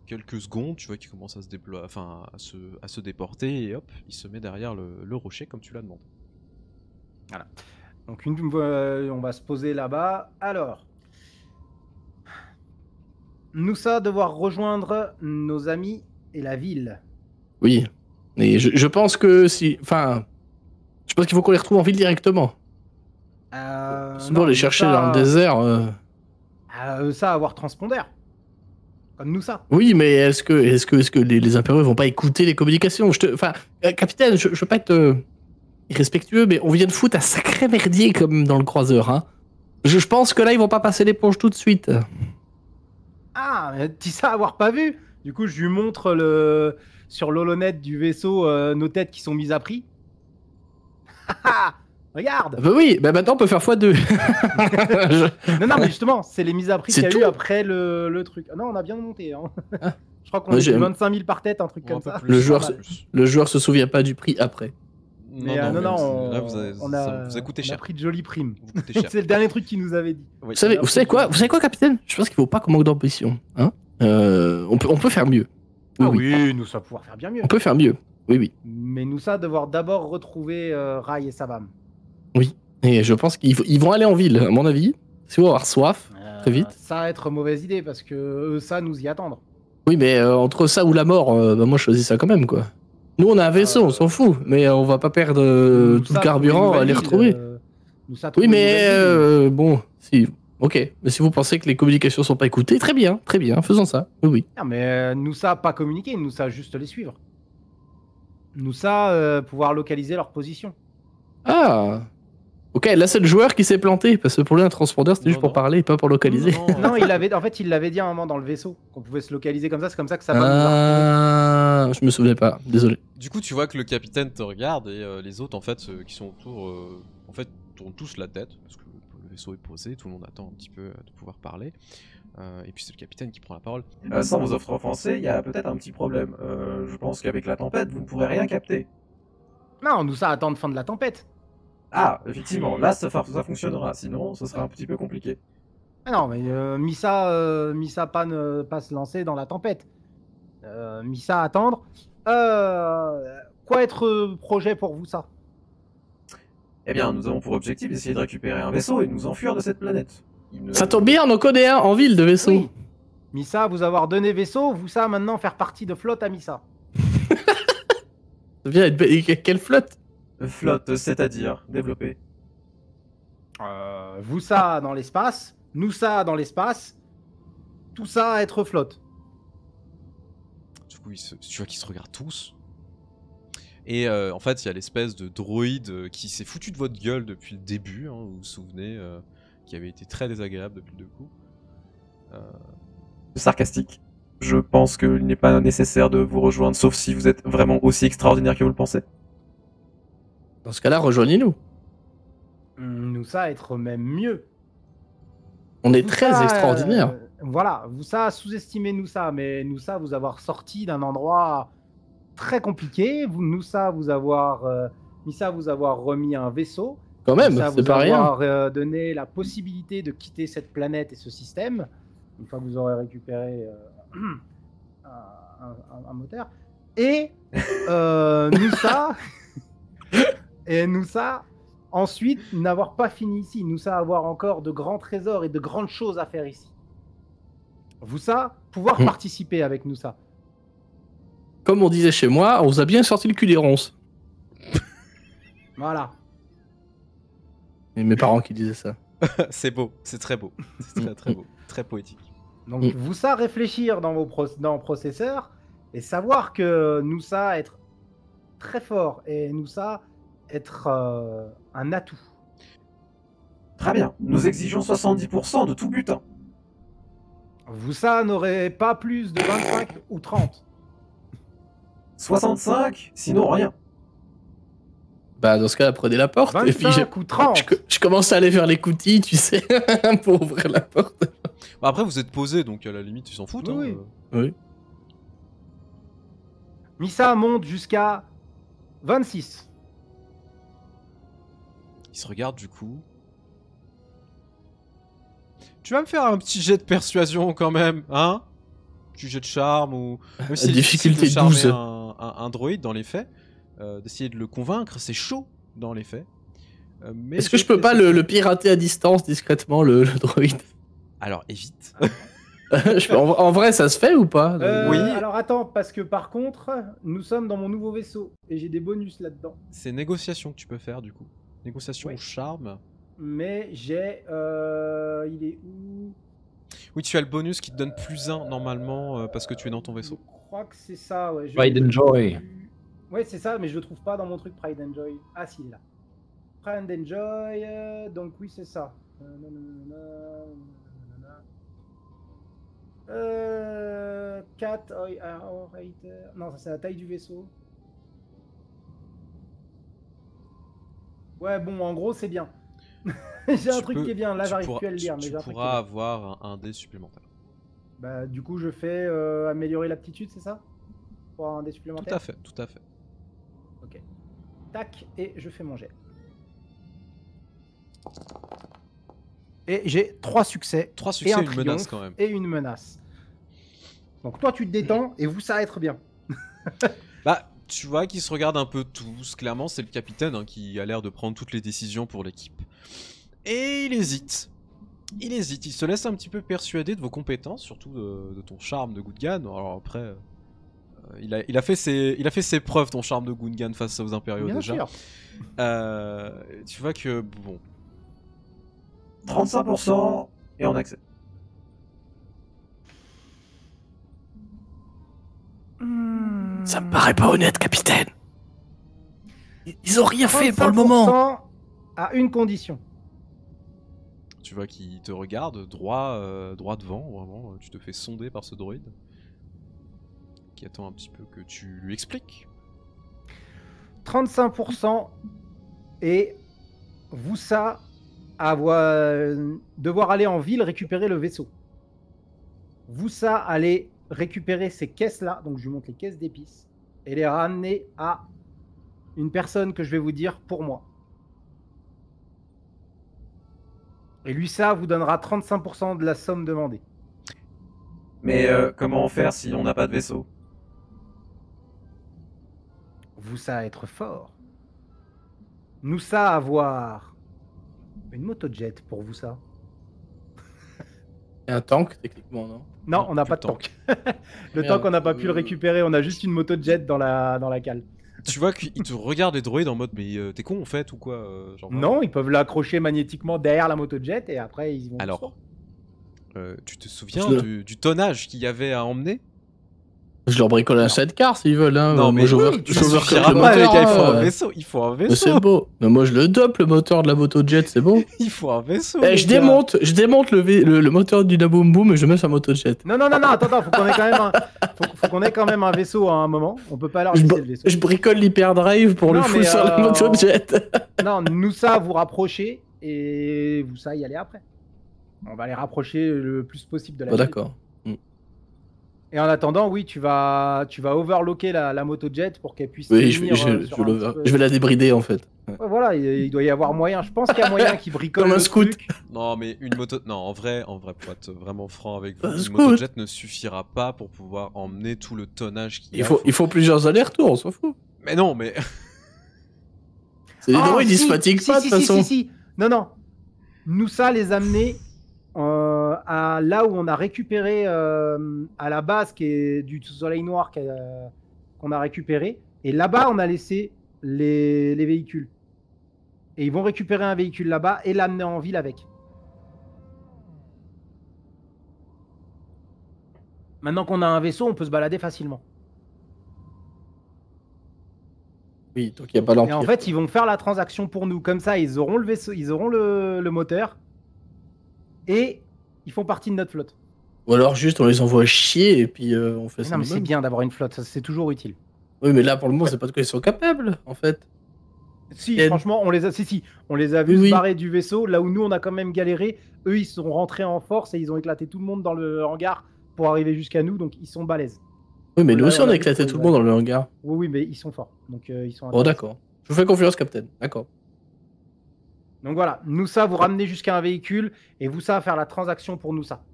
quelques secondes, tu vois qu'ils commencent à se déployer, enfin à se déporter et hop, il se met derrière le rocher comme tu l'as demandé. Donc on va se poser là-bas. Alors, nous ça devoir rejoindre nos amis et la ville. Oui. Et je pense que si. Enfin. Je pense qu'il faut qu'on les retrouve en ville directement. Sinon, non, les nous, chercher ça, dans le désert. ça avoir transpondeur. Comme nous ça. Oui, mais est-ce que les impériaux vont pas écouter les communications? Enfin, capitaine, je veux pas être irrespectueux, mais on vient de foutre un sacré merdier comme dans le croiseur. Hein. Je pense que là, ils vont pas passer l'éponge tout de suite. Ah, mais Tissa avoir pas vu. Du coup, je lui montre sur l'holonet du vaisseau nos têtes qui sont mises à prix. Regarde. Bah oui, bah maintenant on peut faire x2. Je- Non, mais justement, c'est les mises à prix C'est qu'il y a eu tout après le truc. Ah non, on a bien monté. Hein. Ah. Je crois qu'on Ouais, est j'ai- 25 000 par tête, un truc Ou un comme peu ça. plus, Le pas joueur mal se- plus. Le joueur se souvient pas du prix après. Mais non, mais là, vous on a, vous a coûté on a cher. pris de jolies primes. Vous coûtez cher. C'est le dernier truc qu'il nous avait dit. Oui. Vous savez quoi, capitaine? Je pense qu'il faut pas qu'on manque d'ambition. Hein on peut faire mieux. Oui, Ah oui. oui, nous ça va pouvoir faire bien mieux. On peut faire mieux. Oui, oui. Mais nous ça devoir d'abord retrouver Rai et Savam. Et je pense qu'ils vont aller en ville, à mon avis. Si on va avoir soif. Très vite. Ça va être mauvaise idée parce que ça nous y attendre. Oui, mais entre ça ou la mort, bah, moi je choisis ça quand même, quoi. Nous, on a un vaisseau, on s'en fout. Mais on va pas perdre Nous, tout ça, le carburant trouver à une les nouvelle retrouver. ville, nous, ça, Oui, trouver une mais nouvelle ville. bon, si. Ok. Mais si vous pensez que les communications sont pas écoutées, très bien, faisons ça. Oui, oui. Non, mais nous ça pas communiquer, nous ça juste les suivre. Nous ça pouvoir localiser leur position. Ah. Ok, là c'est le joueur qui s'est planté, parce que pour lui un transpondeur c'était Non, juste pour non. parler et pas pour localiser. Non, il l'avait dit à un moment dans le vaisseau qu'on pouvait se localiser comme ça. C'est comme ça que Savam nous a retrouvés. pas, je me souvenais pas. Désolé. Du coup, tu vois que le capitaine te regarde et les autres, en fait, qui sont autour, en fait, tournent tous la tête parce que le vaisseau est posé, tout le monde attend un petit peu de pouvoir parler. Et puis c'est le capitaine qui prend la parole. Sans vous offenser, il y a peut-être un petit problème. Je pense qu'avec la tempête, vous ne pourrez rien capter. Non, nous ça attend de fin de la tempête. Ah, effectivement, là ça fonctionnera, sinon ce sera un petit peu compliqué. Ah non, mais Missa pas se lancer dans la tempête. Missa attendre. Quoi être projet pour vous ça? Eh bien, nous avons pour objectif d'essayer de récupérer un vaisseau et de nous enfuir de cette planète. Ça tombe bien, on en connaît un en ville de vaisseau. Oui. Missa vous avoir donné vaisseau, vous ça maintenant faire partie de flotte à Missa. Ça vient être quelle flotte? Flotte, c'est-à-dire développer. Vous ça dans l'espace, nous ça dans l'espace, tout ça à être flotte. Du coup, tu vois qu'ils se regardent tous. Et en fait, il y a l'espèce de droïde qui s'est foutu de votre gueule depuis le début, hein, vous vous souvenez, qui avait été très désagréable depuis le coup. Sarcastique. Je pense qu'il n'est pas nécessaire de vous rejoindre, sauf si vous êtes vraiment aussi extraordinaire que vous le pensez. Dans ce cas-là, rejoignez-nous. Nous ça être même mieux. On est Vous très ça, extraordinaire. Voilà, vous ça sous-estimez nous ça, mais nous ça vous avoir sorti d'un endroit très compliqué, nous ça vous avoir remis un vaisseau. Quand même, Ça c'est vous pas rien. avoir donné la possibilité de quitter cette planète et ce système, une fois que vous aurez récupéré un moteur. Et nous ça, ensuite, n'avoir pas fini ici, nous ça avoir encore de grands trésors et de grandes choses à faire ici. Vous ça, pouvoir participer avec nous ça. Comme on disait chez moi, on vous a bien sorti le cul des ronces. Voilà. Et mes parents qui disaient ça. C'est beau, c'est très beau. C'est très très beau, très poétique. Donc vous ça réfléchir dans vos dans le processeur et savoir que nous ça être très fort et nous ça être un atout. Très bien, nous exigeons 70% de tout butin. Vous ça n'aurait pas plus de 25 ou 30. 65, sinon rien. Bah dans ce cas, prenez la porte. Et puis 25 ou 30. je commence à aller vers les coutilles, tu sais, pour ouvrir la porte. Bah après, vous êtes posé, donc à la limite, ils s'en foutent. Oui, hein, oui. Oui. Missa monte jusqu'à 26. Ils se regardent du coup. Tu vas me faire un petit jet de persuasion quand même, hein? Petit jet de charme ou... Même si c'est difficile Difficulté de charmer 12. un droïde dans les faits, d'essayer de le convaincre, c'est chaud dans les faits. Mais Est-ce que je peux pas le pirater à distance discrètement, le droïde? Alors évite. En vrai, ça se fait ou pas? Oui. Alors attends, parce que par contre, nous sommes dans mon nouveau vaisseau et j'ai des bonus là-dedans. C'est négociation que tu peux faire du coup. Négociation Ouais. ou charme. Mais j'ai... il est où? Oui, tu as le bonus qui te donne +1 normalement parce que tu es dans ton vaisseau. Je crois que c'est ça, ouais. Pride and Joy. Ouais, c'est ça, mais je le trouve pas dans mon truc Pride and Joy. Ah, si, il est là. Pride and Joy, donc oui, c'est ça. 4, non, ça c'est la taille du vaisseau. Ouais, bon, en gros, c'est bien. J'ai un truc qui est bien, là j'arrive plus à le lire, mais j'ai tu un truc qui est pourras bien. avoir un dé supplémentaire. Bah, du coup, je fais améliorer l'aptitude, c'est ça? Pour avoir un dé supplémentaire? Tout à fait, tout à fait. Ok. Tac, et je fais mon jet. Et j'ai 3 succès. 3 et succès un et une menace triomphe quand même. Et une menace. Donc toi, tu te détends et vous, ça va être bien. Bah, tu vois qu'ils se regardent un peu tous. Clairement, c'est le capitaine hein, qui a l'air de prendre toutes les décisions pour l'équipe. Et il hésite. Il hésite. Il se laisse un petit peu persuader de vos compétences, surtout de ton charme de Gundgan. Alors après, il a fait ses preuves, ton charme de Gundgan face aux Impériaux Bien déjà. sûr. Tu vois que bon. 35% et on accepte. Ça me paraît pas honnête, capitaine. Ils ont rien fait pour le moment. 35% à une condition. Tu vois qu'il te regarde droit devant, vraiment. Tu te fais sonder par ce droïde. qui attend un petit peu que tu lui expliques. 35% et Voussa devoir aller en ville récupérer le vaisseau. Voussa aller récupérer ces caisses-là, donc je lui montre les caisses d'épices, et les ramener à une personne que je vais vous dire pour moi. Et lui, ça vous donnera 35% de la somme demandée. Mais comment faire si on n'a pas de vaisseau? Voussa être fort. Noussa avoir une motojet pour Voussa. Et un tank, techniquement, non? Non, on n'a plus pas de de tank. Le Merde. tank, on n'a pas pu le récupérer. On a juste une motojet dans la cale. Tu vois qu'il te regarde les droïdes en mode mais t'es con en fait ou quoi genre, Non, ils peuvent l'accrocher magnétiquement derrière la motojet et après ils vont. Alors, tu te souviens Je- du tonnage qu'il y avait à emmener? Je leur bricole un sidecar s'ils veulent. Hein. Non, Moi, mais j'over- ça j'overclock suffira le pas, les moteur, gars, il faut un hein. vaisseau, il faut un Mais vaisseau. c'est beau. Mais moi, je le dope, le moteur de la motojet, c'est bon. Il faut un vaisseau. Eh, les je gars. démonte le moteur du Naboom Boom et je mets sur la motojet. Non, attends, faut qu'on ait quand même faut qu'on ait quand même un vaisseau à un moment. On peut pas leur Je, laisser br- le vaisseau. je bricole l'hyperdrive pour le Non, foutre mais, sur la motojet. Non, Noussa vous rapprochez et Voussa y aller après. On va les rapprocher le plus possible de la Bon, ville. d'accord. Et en attendant, oui, tu vas overlocker la motojet pour qu'elle puisse Oui, tenir, sur un petit peu. je vais la débrider en fait. Ouais, voilà, il doit y avoir moyen. Je pense qu'il y a moyen qu'ils bricolent Comme un le scout. truc. Non, mais une moto. Non, en vrai, pour être vraiment franc avec vous, Un une scout. motojet ne suffira pas pour pouvoir emmener tout le tonnage qu'il y a. Il faut plusieurs allers-retours, on s'en fout. Mais non, mais. C'est des Ah, droïdes, ils se si, fatiguent si, pas si, de toute si, façon. si. Non. Noussa les amener à là où on a récupéré à la base qui est du Soleil Noir qu'on a récupéré. Et là-bas, on a laissé les véhicules. Et ils vont récupérer un véhicule là-bas et l'amener en ville avec. Maintenant qu'on a un vaisseau, on peut se balader facilement. Oui, donc il n'y a pas Et l'Empire. en fait, ils vont faire la transaction pour nous. Comme ça, ils auront le vaisseau, ils auront le moteur. Et ils font partie de notre flotte. Ou alors juste on les envoie chier et puis on fait ça. Non, mais c'est nous-mêmes. bien d'avoir une flotte, ça, c'est toujours utile. Oui, mais là pour le moment, c'est pas de quoi ils sont capables en fait. Si, Et- franchement, on les a vus Oui, se oui. barrer du vaisseau. Là où nous, on a quand même galéré. Eux, ils sont rentrés en force et ils ont éclaté tout le monde dans le hangar pour arriver jusqu'à nous. Donc, ils sont balèzes. Oui, mais nous Là, aussi on on a a vu éclaté qu'on tout le y monde va. dans le hangar. Oui, mais ils sont forts. Donc, ils sont Oh, intéressants. d'accord. Je vous fais confiance, Captain. D'accord. Donc, voilà. Noussa, vous ramenez jusqu'à un véhicule et Voussa faire la transaction pour Noussa.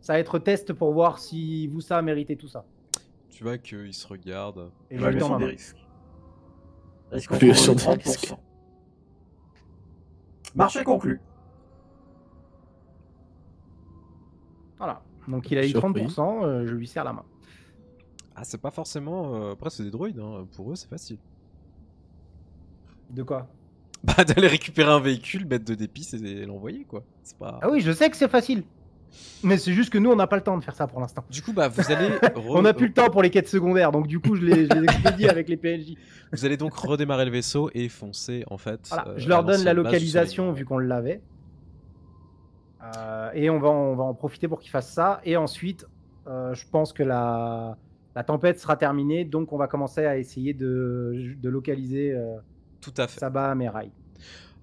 Ça va être test pour voir si Voussa a mérité tout ça. Tu vois qu'ils se regardent. Et je lui tends Évaluation ma des main. risques. Risque Évaluation contrôlé, des risques. 30%. Marché conclu. Voilà. Donc, il a eu Surpris. 30%. Je lui serre la main. Ah, c'est pas forcément. Après, c'est des droïdes, hein. Pour eux, c'est facile. De quoi? Bah, d'aller récupérer un véhicule, mettre de d'épices et l'envoyer, quoi. C'est pas. Ah oui, je sais que c'est facile. Mais c'est juste que nous, on n'a pas le temps de faire ça pour l'instant. Du coup, bah, vous allez. On n'a plus le temps pour les quêtes secondaires, donc du coup, je les expédie avec les PNJ. Vous allez donc redémarrer le vaisseau et foncer, en fait. Voilà, je à leur donne la l'ancienne base du localisation Soleil vu qu'on l'avait. Et on va en profiter pour qu'ils fassent ça. Et ensuite, je pense que la tempête sera terminée, donc on va commencer à essayer de localiser Tout à fait. Sabah Merai.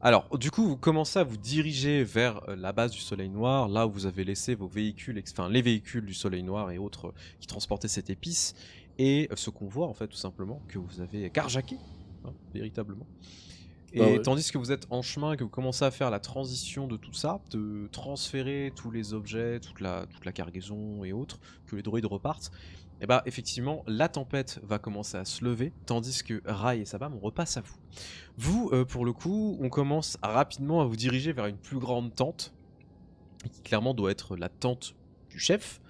Alors, du coup, vous commencez à vous diriger vers la base du Soleil Noir, là où vous avez laissé vos véhicules, enfin les véhicules du Soleil Noir et autres qui transportaient cette épice, et ce convoi, en fait, tout simplement, que vous avez carjacké, hein, véritablement. Et Ah ouais. tandis que vous êtes en chemin, que vous commencez à faire la transition de tout ça, de transférer tous les objets, toute la cargaison et autres, que les droïdes repartent, et bah effectivement, la tempête va commencer à se lever, tandis que Rai et Sabam, on repasse à vous. Vous, pour le coup, on commence rapidement à vous diriger vers une plus grande tente, qui clairement doit être la tente du chef.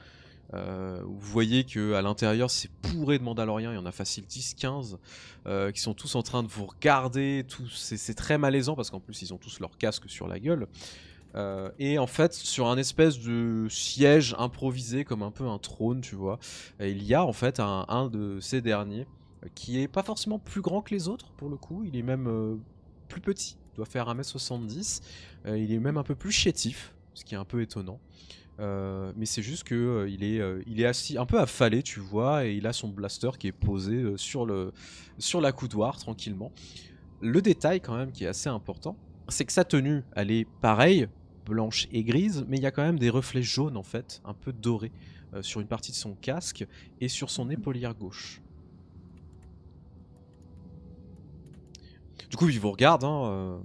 Vous voyez que à l'intérieur c'est bourré de Mandaloriens, il y en a facile 10-15 qui sont tous en train de vous regarder, c'est très malaisant parce qu'en plus ils ont tous leur casque sur la gueule. Et en fait, sur un espèce de siège improvisé, comme un peu un trône, tu vois, il y a en fait un de ces derniers qui est pas forcément plus grand que les autres, pour le coup, il est même plus petit, il doit faire 1m70, il est même un peu plus chétif, ce qui est un peu étonnant. Mais c'est juste que il est assis un peu affalé, tu vois, et il a son blaster qui est posé sur la coudoir tranquillement. Le détail quand même qui est assez important, c'est que sa tenue, elle est pareille, blanche et grise, mais il y a quand même des reflets jaunes en fait, un peu dorés, sur une partie de son casque et sur son épaulière gauche. Du coup, il vous regarde, hein,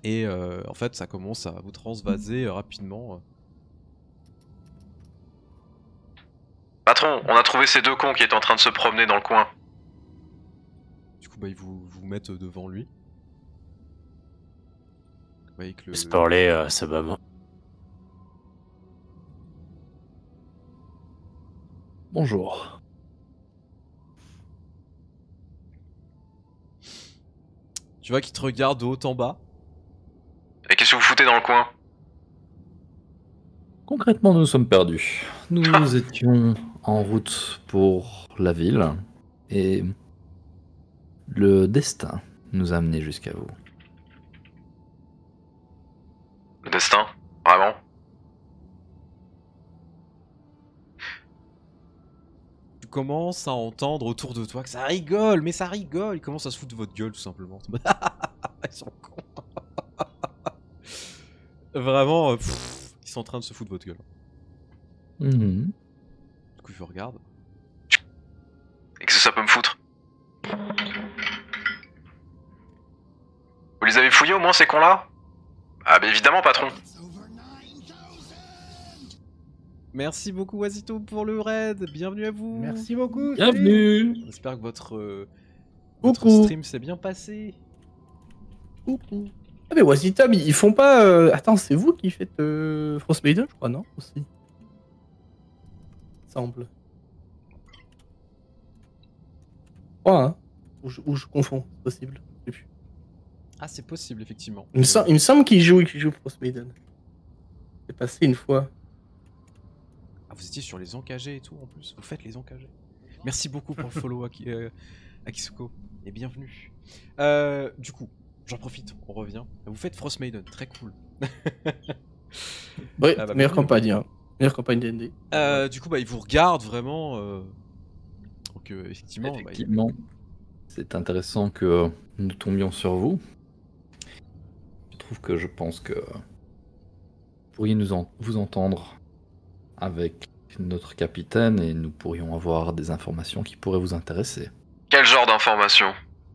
et en fait, ça commence à vous transvaser rapidement. Patron, on a trouvé ces deux cons qui étaient en train de se promener dans le coin. Du coup, ils vous mettent devant lui. Vous voyez que Laisse parler, ça va. Bonjour. Tu vois qu'il te regarde de haut en bas. Et qu'est-ce que vous foutez dans le coin? Concrètement, nous sommes perdus. Nous étions en route pour la ville et le destin nous a amenés jusqu'à vous. Le destin? Vraiment? Tu commences à entendre autour de toi que ça rigole, mais ça rigole. Ils commencent à se foutre de votre gueule tout simplement. Ils sont cons. Vraiment, ils sont en train de se foutre de votre gueule. Mhm. Du coup, je regarde. Et qu'est-ce que ça peut me foutre? Vous les avez fouillés au moins ces cons-là? Ah bah évidemment, patron. Merci beaucoup Wazito pour le raid. Bienvenue à vous. Merci beaucoup. Bienvenue. J'espère que votre Coucou. stream s'est bien passé. Coucou. Ah mais Wazitom, ils font pas... Attends, c'est vous qui faites Frost Maiden, je crois, non? Aussi. Semble. Je crois, hein. Ou je confonds, c'est possible. Je sais plus. Ah, c'est possible effectivement. Il me semble qu'ils jouent Frost Maiden. C'est passé une fois. Ah, vous étiez sur les encagés et tout en plus. Vous faites les encagés. Merci beaucoup pour le follow Akisuko. Et bienvenue. Du coup, j'en profite, on revient. Vous faites Frost Maiden, très cool. Ouais, Ah bah, meilleure bienvenue. campagne, hein. Meilleure campagne D&D. Du coup, il vous regarde vraiment. Donc, effectivement, Effectivement, c'est intéressant que nous tombions sur vous. Je pense que vous pourriez vous entendre avec notre capitaine et nous pourrions avoir des informations qui pourraient vous intéresser. Quel genre d'information?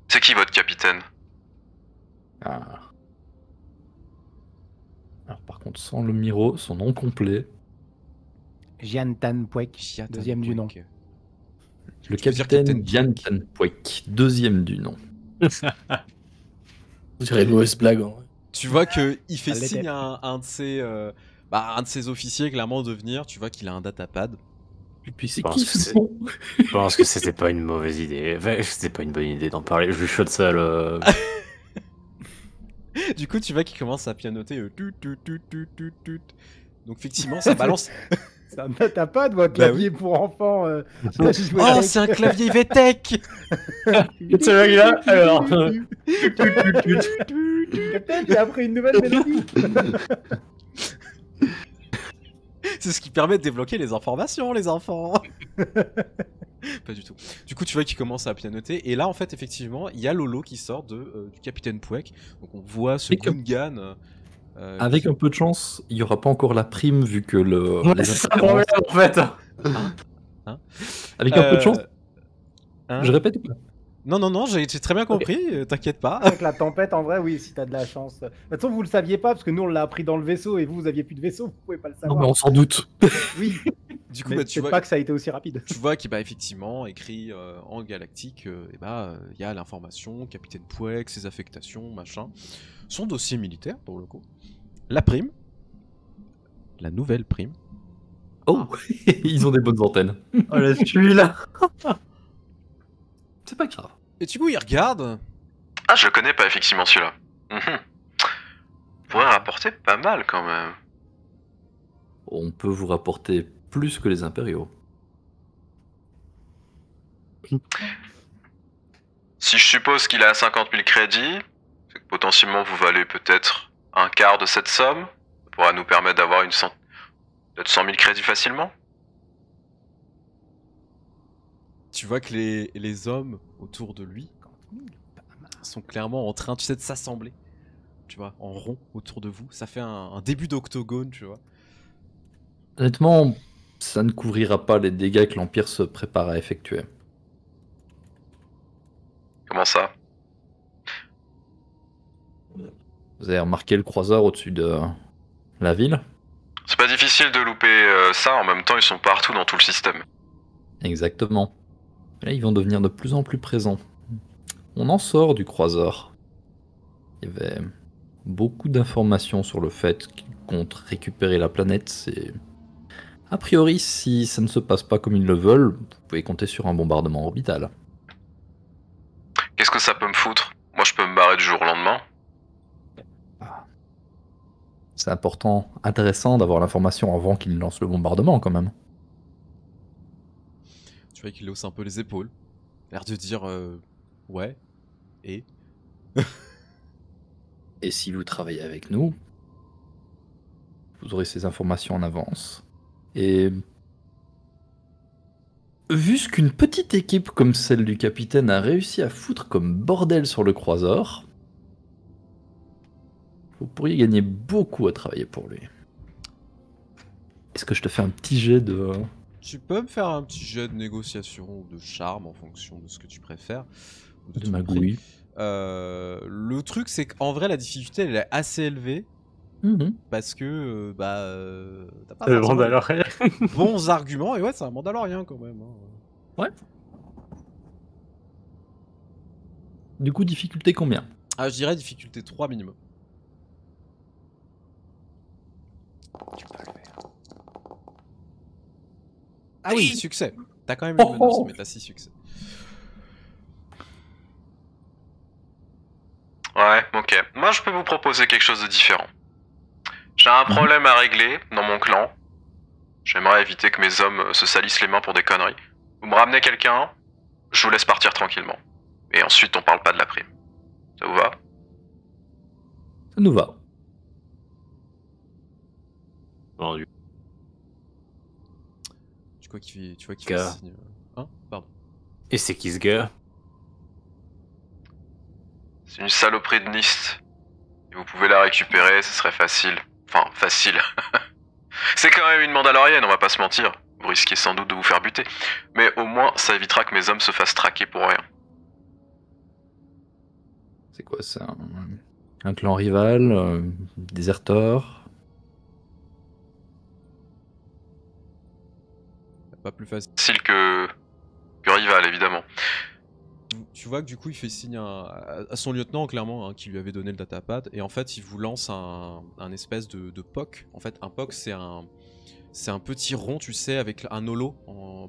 C'est qui votre capitaine? Ah. Alors par contre, sans le Miro, son nom complet, Jian Tan Puek, Chiatan deuxième du nom. Puek. le Tu veux dire capitaine Captain Jan Tanpuek, deuxième du nom. Je dirais une mauvaise blague, en vrai. Tu vois que il fait Ça l'était. signe à un de ses officiers clairement de venir. Tu vois qu'il a un datapad. Et puis c'est pense qui que ce c'est- nom? Je pense que c'était pas une mauvaise idée. Enfin, c'était pas une bonne idée d'en parler. Je lui chaude ça le. Du coup, tu vois qu'il commence à pianoter. Tut, tut, tut, tut, tut, tut. Donc effectivement, ça balance. C'est un datapad ou un clavier pour enfants ça, j'ai joué Oh, avec. c'est un clavier VTech. C'est là, alors. Capitaine, j'ai appris une nouvelle mélodie. C'est ce qui permet de débloquer les informations, les enfants. Pas du tout. Du coup, tu vois qu'il commence à pianoter. Et là, en fait, effectivement, il y a Lolo qui sort du capitaine Pouek. Donc, on voit ce Et comme- Gungan. Avec un peu de chance, il n'y aura pas encore la prime vu que les C'est ça le interférences- problème en fait. Avec un peu de chance, hein je répète ou pas? Non, j'ai très bien compris. T'inquiète pas. Avec la tempête, en vrai, oui, si t'as de la chance. De toute façon, vous le saviez pas, parce que nous, on l'a appris dans le vaisseau, et vous aviez plus de vaisseau, vous pouvez pas le Non, savoir. mais on s'en doute. Oui, Du coup, mais tu c'est vois. pas que ça a été aussi rapide. Tu vois qu'il effectivement écrit en galactique, il y a l'information, capitaine Pouek, ses affectations, machin, son dossier militaire pour le coup, la prime, la nouvelle prime. Oh, ils ont des bonnes antennes. Oh là, celui-là. C'est pas grave. Et du coup, il regarde. Ah, je connais pas effectivement celui-là. Mhm. Pourrait rapporter pas mal quand même. On peut vous rapporter plus que les impériaux. Si je suppose qu'il est à 50 000 crédits, c'est que potentiellement vous valez peut-être un quart de cette somme. Ça pourra nous permettre d'avoir Peut-être 100 000 crédits facilement? Tu vois que les hommes autour de lui 50 000, pas mal. sont clairement en train, tu sais, de s'assembler. Tu vois, en rond autour de vous. Ça fait un début d'octogone, tu vois. Honnêtement, ça ne couvrira pas les dégâts que l'Empire se prépare à effectuer. Comment ça? Vous avez remarqué le croiseur au-dessus de la ville? C'est pas difficile de louper ça, en même temps ils sont partout dans tout le système. Exactement. Là, ils vont devenir de plus en plus présents. On en sort du croiseur. Il y avait beaucoup d'informations sur le fait qu'ils comptent récupérer la planète. Et a priori, si ça ne se passe pas comme ils le veulent, vous pouvez compter sur un bombardement orbital. Qu'est-ce que ça peut me foutre? Moi je peux me barrer du jour au lendemain. C'est important, intéressant d'avoir l'information avant qu'ils lancent le bombardement quand même. Tu vois qu'il hausse un peu les épaules. L'air de dire ouais. Et Et si vous travaillez avec nous, vous aurez ces informations en avance. Et vu ce qu'une petite équipe comme celle du capitaine a réussi à foutre comme bordel sur le croiseur, vous pourriez gagner beaucoup à travailler pour lui. Est-ce que je te fais un petit jet de... tu peux me faire un petit jet de négociation ou de charme en fonction de ce que tu préfères. Ou de ton magouille? prix. Le truc, c'est qu'en vrai, la difficulté, elle est assez élevée. Parce que, t'as pas C'est le forcément Mandalorien. bons arguments. Et ouais, c'est un Mandalorien quand même. Hein. Ouais. Du coup, difficulté combien? Ah, je dirais difficulté 3 minimum. Tu peux le faire. Ah oui. Succès. T'as quand même une menace, mais t'as 6 succès. Ouais, ok. Moi je peux vous proposer quelque chose de différent. J'ai un problème à régler dans mon clan. J'aimerais éviter que mes hommes se salissent les mains pour des conneries. Vous me ramenez quelqu'un, je vous laisse partir tranquillement. Et ensuite on parle pas de la prime. Ça vous va? Ça nous va. Vendu. Tu vois qu'il fait Gars. signe. Hein? Pardon. Et c'est qui ce gars? C'est une saloperie de Nist. Et vous pouvez la récupérer, ce serait facile. Enfin, facile. C'est quand même une Mandalorienne, on va pas se mentir. Vous risquez sans doute de vous faire buter. Mais au moins, ça évitera que mes hommes se fassent traquer pour rien. C'est quoi, c'est un clan rival, déserteur? Pas plus facile. Facile que rival, évidemment. Tu vois que du coup il fait signe à son lieutenant clairement hein, qui lui avait donné le datapad et en fait il vous lance un espèce de POC. En fait un POC c'est un petit rond tu sais avec un holo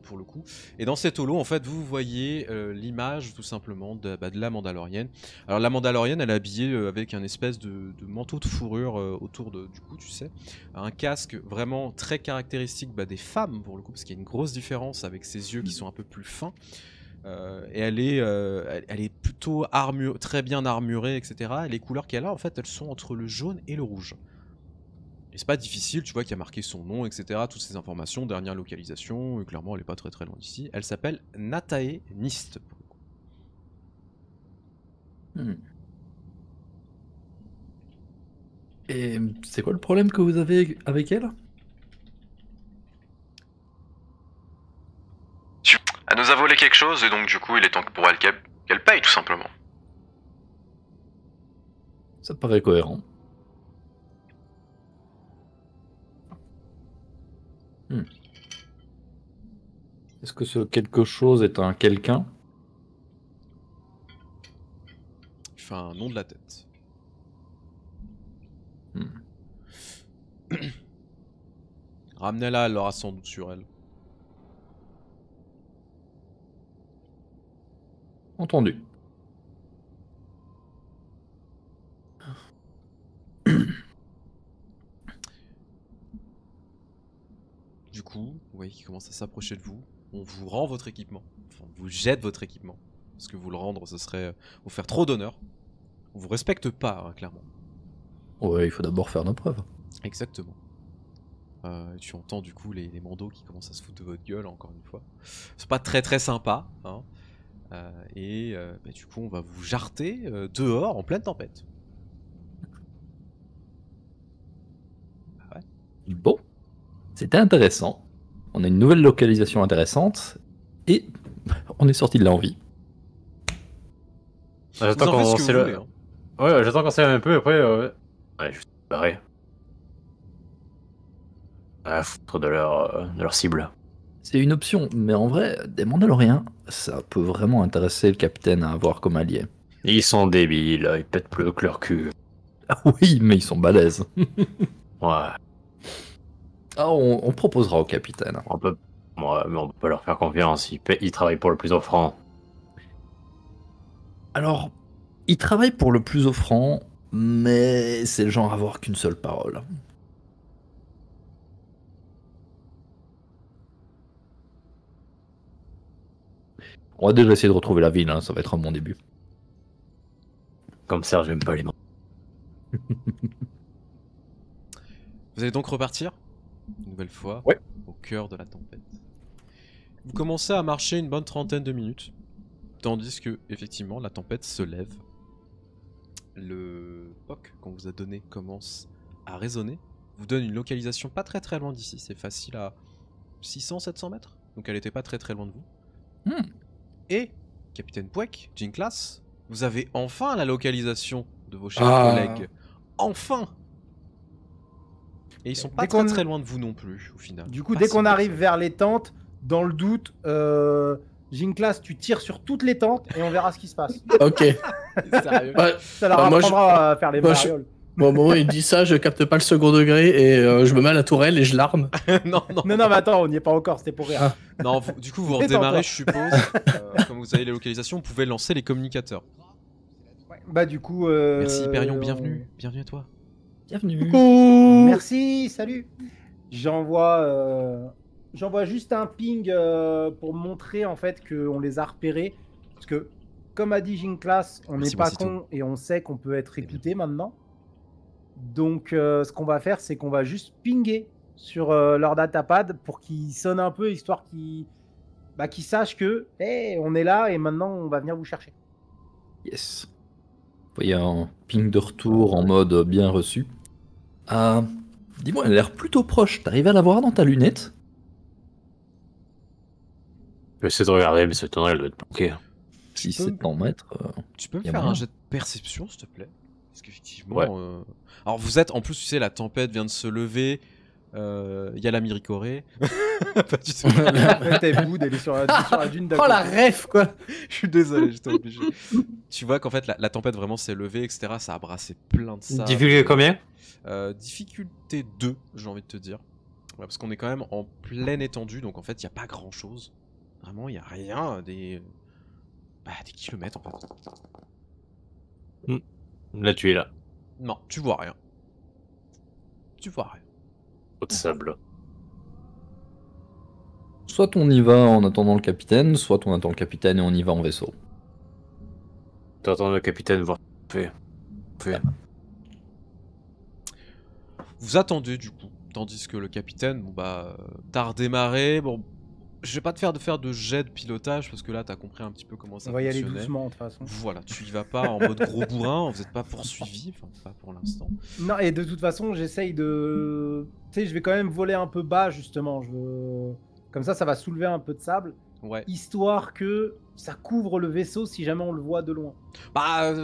pour le coup et dans cet holo en fait vous voyez l'image tout simplement de la Mandalorienne. Alors la Mandalorienne elle est habillée avec un espèce de manteau de fourrure autour du cou tu sais, un casque vraiment très caractéristique des femmes pour le coup parce qu'il y a une grosse différence avec ses yeux qui sont un peu plus fins. Et elle est plutôt très bien armurée, etc. Et les couleurs qu'elle a, en fait, elles sont entre le jaune et le rouge. Et c'est pas difficile, tu vois qu'il y a marqué son nom, etc. Toutes ces informations, dernière localisation, et clairement, elle est pas très très loin d'ici. Elle s'appelle Natae Nist. Pour le coup. Et c'est quoi le problème que vous avez avec elle? Elle nous a volé quelque chose et donc du coup il est temps pour elle qu'elle paye tout simplement. Ça paraît cohérent. Est-ce que ce quelque chose est un quelqu'un? Il fait un nom de la tête. Ramenez-la, elle aura sans doute sur elle. Entendu. Du coup, vous voyez qu'il commence à s'approcher de vous. On vous rend votre équipement. Enfin, on vous jette votre équipement. Parce que vous le rendre, ce serait vous faire trop d'honneur. On vous respecte pas, hein, clairement. Ouais, il faut d'abord faire nos preuves. Exactement. Tu entends du coup les mandos qui commencent à se foutre de votre gueule encore une fois. C'est pas très très sympa. Hein. Du coup on va vous jarter dehors en pleine tempête. Bon, c'était intéressant. On a une nouvelle localisation intéressante et on est sorti de là en vie. J'attends Vous en faites ce qu'on que vous s'éloigne. voulez, hein. Ouais, j'attends qu'on s'éloigne un peu, après. Ouais, je suis barré. À foutre de leur cible. C'est une option, mais en vrai, des Mandaloriens, ça peut vraiment intéresser le capitaine à avoir comme allié. Ils sont débiles, ils pètent plus que leur cul. Ah oui, mais ils sont balèzes. Ouais, Ah, on proposera au capitaine. on peut. Ouais, mais on peut pas leur faire confiance, ils travaillent pour le plus offrant. Alors, il travaille pour le plus offrant, mais c'est le genre à avoir qu'une seule parole. On va déjà essayer de retrouver la ville, hein, ça va être un bon début. Comme ça, j'aime pas les noms. Vous allez donc repartir une nouvelle fois Ouais. au cœur de la tempête. Vous commencez à marcher une bonne trentaine de minutes, tandis que effectivement la tempête se lève. Le POC qu'on vous a donné commence à résonner. Vous donne une localisation pas très très loin d'ici, c'est facile à 600-700 mètres, donc elle était pas très très loin de vous. Et Capitaine Pouek, Jinklas, vous avez enfin la localisation de vos chers collègues. Enfin. Et ils sont pas Dès très qu'on- très loin de vous non plus, au final. Du coup, Pas dès si qu'on loin arrive que ça. vers les tentes, dans le doute, Jinklas, tu tires sur toutes les tentes et on verra ce qui se passe. Ok. Sérieux. Ouais. Ça leur Bah, moi, apprendra à faire les moi, marioles. Bon, au moment où il dit ça, je capte pas le second degré et je me mets à la tourelle et je l'arme. non, non, Non, non, mais attends, on n'y est pas encore, c'était pour rire. Ah. non. Du coup, vous Détends-toi. redémarrez, je suppose. Comme vous avez les localisations, vous pouvez lancer les communicateurs. Bah, du coup. Merci Hyperion, bienvenue. Bienvenue à toi. Bienvenue. Merci, salut. J'envoie juste un ping pour montrer en fait qu'on les a repérés. Parce que, comme a dit Jinklas, on Merci, n'est pas Boissito. con et on sait qu'on peut être écouté maintenant. Donc, ce qu'on va faire, c'est qu'on va juste pinguer sur leur datapad pour qu'ils sonnent un peu, histoire qu'ils sachent que hey, on est là et maintenant on va venir vous chercher. Yes. Vous voyez un ping de retour en mode bien reçu. Dis-moi, elle a l'air plutôt proche. T'arrives à la voir dans ta lunette? Je vais essayer de regarder, mais ce tunnel doit être planqué. Si peux c'est en mètres. Tu peux me Y a faire moyen. un jet de perception, s'il te plaît? Parce qu'effectivement. Ouais. Alors, vous êtes. En plus, tu sais, la tempête vient de se lever. Il y a la Miricorée. Pas du tout. En fait, elle boude, elle est sur la dune d'à Oh la côté. ref, quoi. Je suis désolé, j'étais obligé. Tu vois qu'en fait, la tempête vraiment s'est levée, etc. Ça a brassé plein de sable. Difficulté combien? Difficulté 2, j'ai envie de te dire. Ouais, parce qu'on est quand même en pleine étendue, donc en fait, il n'y a pas grand chose. Vraiment, il n'y a rien. Des kilomètres en fait. Là, tu es là. Non, tu vois rien. Tu vois rien. Trop de sable. Soit on y va en attendant le capitaine, soit on attend le capitaine et on y va en vaisseau. T'entends le capitaine voir ce qu'il fait. Vous attendez du coup, tandis que le capitaine, t'as redémarré. Bon, je vais pas te faire de jet de pilotage parce que là, t'as compris un petit peu comment ça On va y aller fonctionnait. doucement de toute façon. Voilà, tu y vas pas en mode gros bourrin, vous êtes pas poursuivi, enfin pas pour l'instant. Non, et de toute façon, j'essaye de. Tu sais, je vais quand même voler un peu bas justement. Comme ça va soulever un peu de sable, Ouais. histoire que ça couvre le vaisseau si jamais on le voit de loin.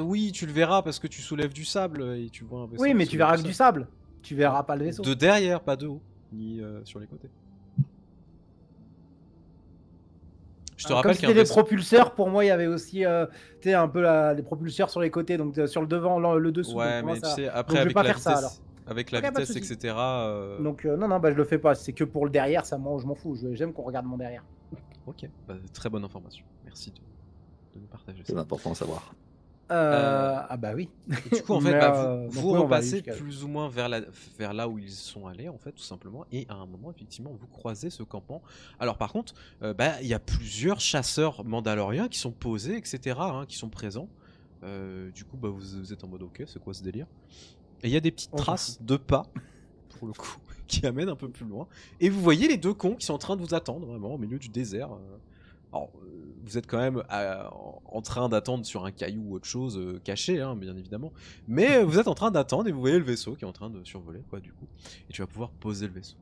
Oui, tu le verras parce que tu soulèves du sable et tu vois un vaisseau. Oui, mais qui tu soulève verras que du sable. Tu verras pas le vaisseau. De derrière, pas de haut, ni sur les côtés. Je te Comme rappelle qu'un c'était des vaisseau... propulseurs, pour moi, il y avait aussi tu sais, un peu les propulseurs sur les côtés, donc sur le devant, le dessous. Ouais, donc pour moi, mais tu ça- sais, donc après je vais avec pas la faire ça, vitesse, alors. avec la Ok, pas de vitesse, souci. etc. Donc non, je le fais pas. C'est que pour le derrière, ça, moi, je m'en fous. J'aime qu'on regarde mon derrière. Ok, très bonne information. Merci de nous partager C'est ça. important à savoir. Ah bah oui. Et du coup, en fait, Mais, vous, donc vous oui, on va repassez aller jusqu'à- plus ou moins vers là où ils sont allés, en fait, tout simplement. Et à un moment, effectivement, vous croisez ce campement. Alors, par contre, il y a plusieurs chasseurs mandaloriens qui sont posés, etc., hein, qui sont présents. Du coup, vous êtes en mode OK, c'est quoi ce délire? Et il y a des petites On s'en traces de pas, pour le coup, qui amène un peu plus loin. Et vous voyez les deux cons qui sont en train de vous attendre, vraiment, au milieu du désert. Alors, vous êtes quand même en train d'attendre sur un caillou ou autre chose, caché, hein, bien évidemment. Mais vous êtes en train d'attendre et vous voyez le vaisseau qui est en train de survoler, quoi, du coup. Et tu vas pouvoir poser le vaisseau.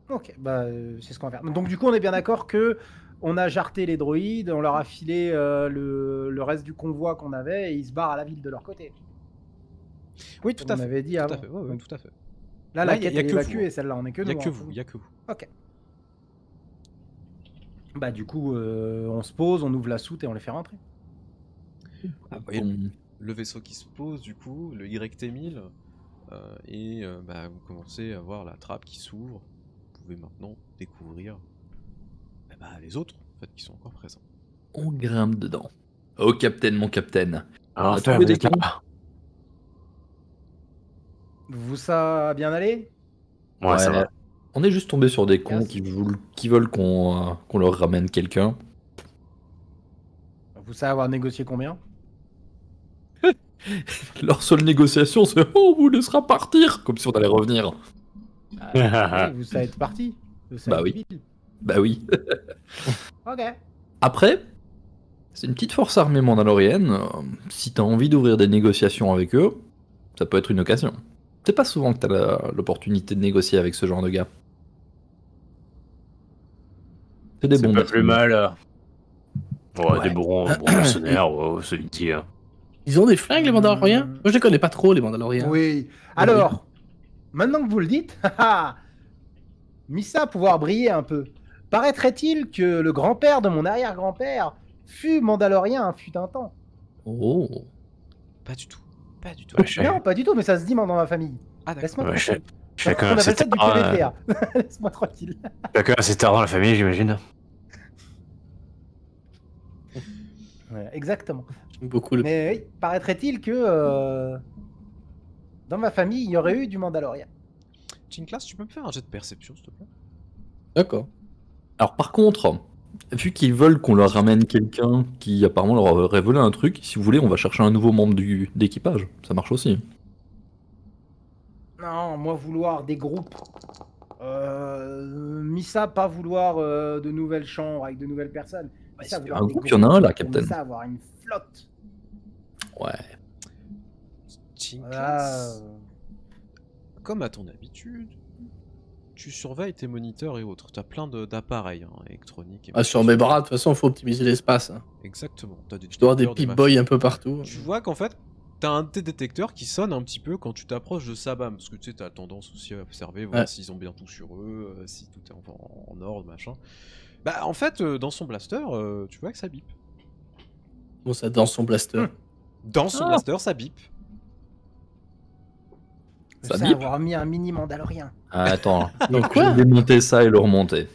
Ok, bah c'est ce qu'on va faire. Donc du coup, on est bien d'accord que on a jarté les droïdes, on leur a filé le reste du convoi qu'on avait et ils se barrent à la ville de leur côté. Oui, tout à On fait. avait dit Tout avant. à fait, ouais, Donc, tout à fait. là, Là, la y a quête est que vous, évacuée hein. et celle-là, on est que Il y a nous. que hein. vous, il y a que vous. Ok. Bah du coup, on se pose, on ouvre la soute et on les fait rentrer. Ah, vous voyez le vaisseau qui se pose, du coup, le YT-1000, et bah, vous commencez à voir la trappe qui s'ouvre. Vous pouvez maintenant découvrir les autres, en fait, qui sont encore présents. On grimpe dedans. Oh, capitaine, mon capitaine. Alors, Ah, toi, trouvé vous des êtes là. cons. Vous, ça a bien allé? Ouais, ça va. On est juste tombé sur des cons Casse. qui veulent qu'on leur ramène quelqu'un. Vous savez avoir négocié combien? Leur seule négociation, c'est « Oh, on vous laissera partir !» Comme si on allait revenir. Oui, vous savez être parti. Vous savez Bah être oui. ville. Bah oui. Ok. Après, c'est une petite force armée mandalorienne. Si t'as envie d'ouvrir des négociations avec eux, ça peut être une occasion. C'est pas souvent que t'as l'opportunité de négocier avec ce genre de gars. C'est des C'est bons pas plus mercenaires. mal. Ouais, Ouais. des bons mercenaires, ouais, c'est dit. Ils ont des flingues, les Mandaloriens? Moi, je les connais pas trop, les Mandaloriens. Oui. Alors, maintenant que vous le dites, Missa pouvoir briller un peu. Paraîtrait-il que le grand-père de mon arrière-grand-père fut Mandalorien fut un temps. Oh. Pas du tout. Pas du tout. Ouais, Non, pas du tout, mais ça se dit dans ma famille. Ah, d'accord. Laisse-moi Ouais, tranquille. chacun On appelle ses ça du tares, PVPA. Laisse-moi tranquille. chacun a ses tares dans la famille, j'imagine. Ouais, exactement. J'aime beaucoup le. Mais oui, paraîtrait-il que dans ma famille, il y aurait eu du Mandalorien. Chinclass, tu peux me faire un jet de perception, s'il te plaît? D'accord. Alors par contre, vu qu'ils veulent qu'on leur ramène quelqu'un qui apparemment leur aurait volé un truc, si vous voulez, on va chercher un nouveau membre d'équipage. Ça marche aussi. Non, moi vouloir des groupes. Missa pas vouloir de nouvelles chambres avec de nouvelles personnes. Missa si vouloir un des groupe, il y en a un, groupes là, pour capitaine. Missa avoir une flotte. Ouais. Chinclass, comme à ton habitude, tu surveilles tes moniteurs et autres. T'as plein d'appareils électroniques. et Ah, sur mes bras, de toute façon, il faut optimiser l'espace. Hein. Exactement. T'as des Je dois avoir des détecteurs, Pip-Boy machins. un peu partout. Tu vois qu'en fait, t'as un de tes détecteurs qui sonne un petit peu quand tu t'approches de Sabam. Parce que tu sais, t'as tendance aussi à observer, voir Ouais. s'ils ont bien tout sur eux, si tout est en ordre, machin. Bah, en fait, dans son blaster, tu vois que ça bip. Bon, ça danse son blaster. Dans son blaster, ça bip. Ça Ça bip. avoir mis un mini Mandalorien. Ah, attends, Donc je quoi vais démonter ça et le remonter.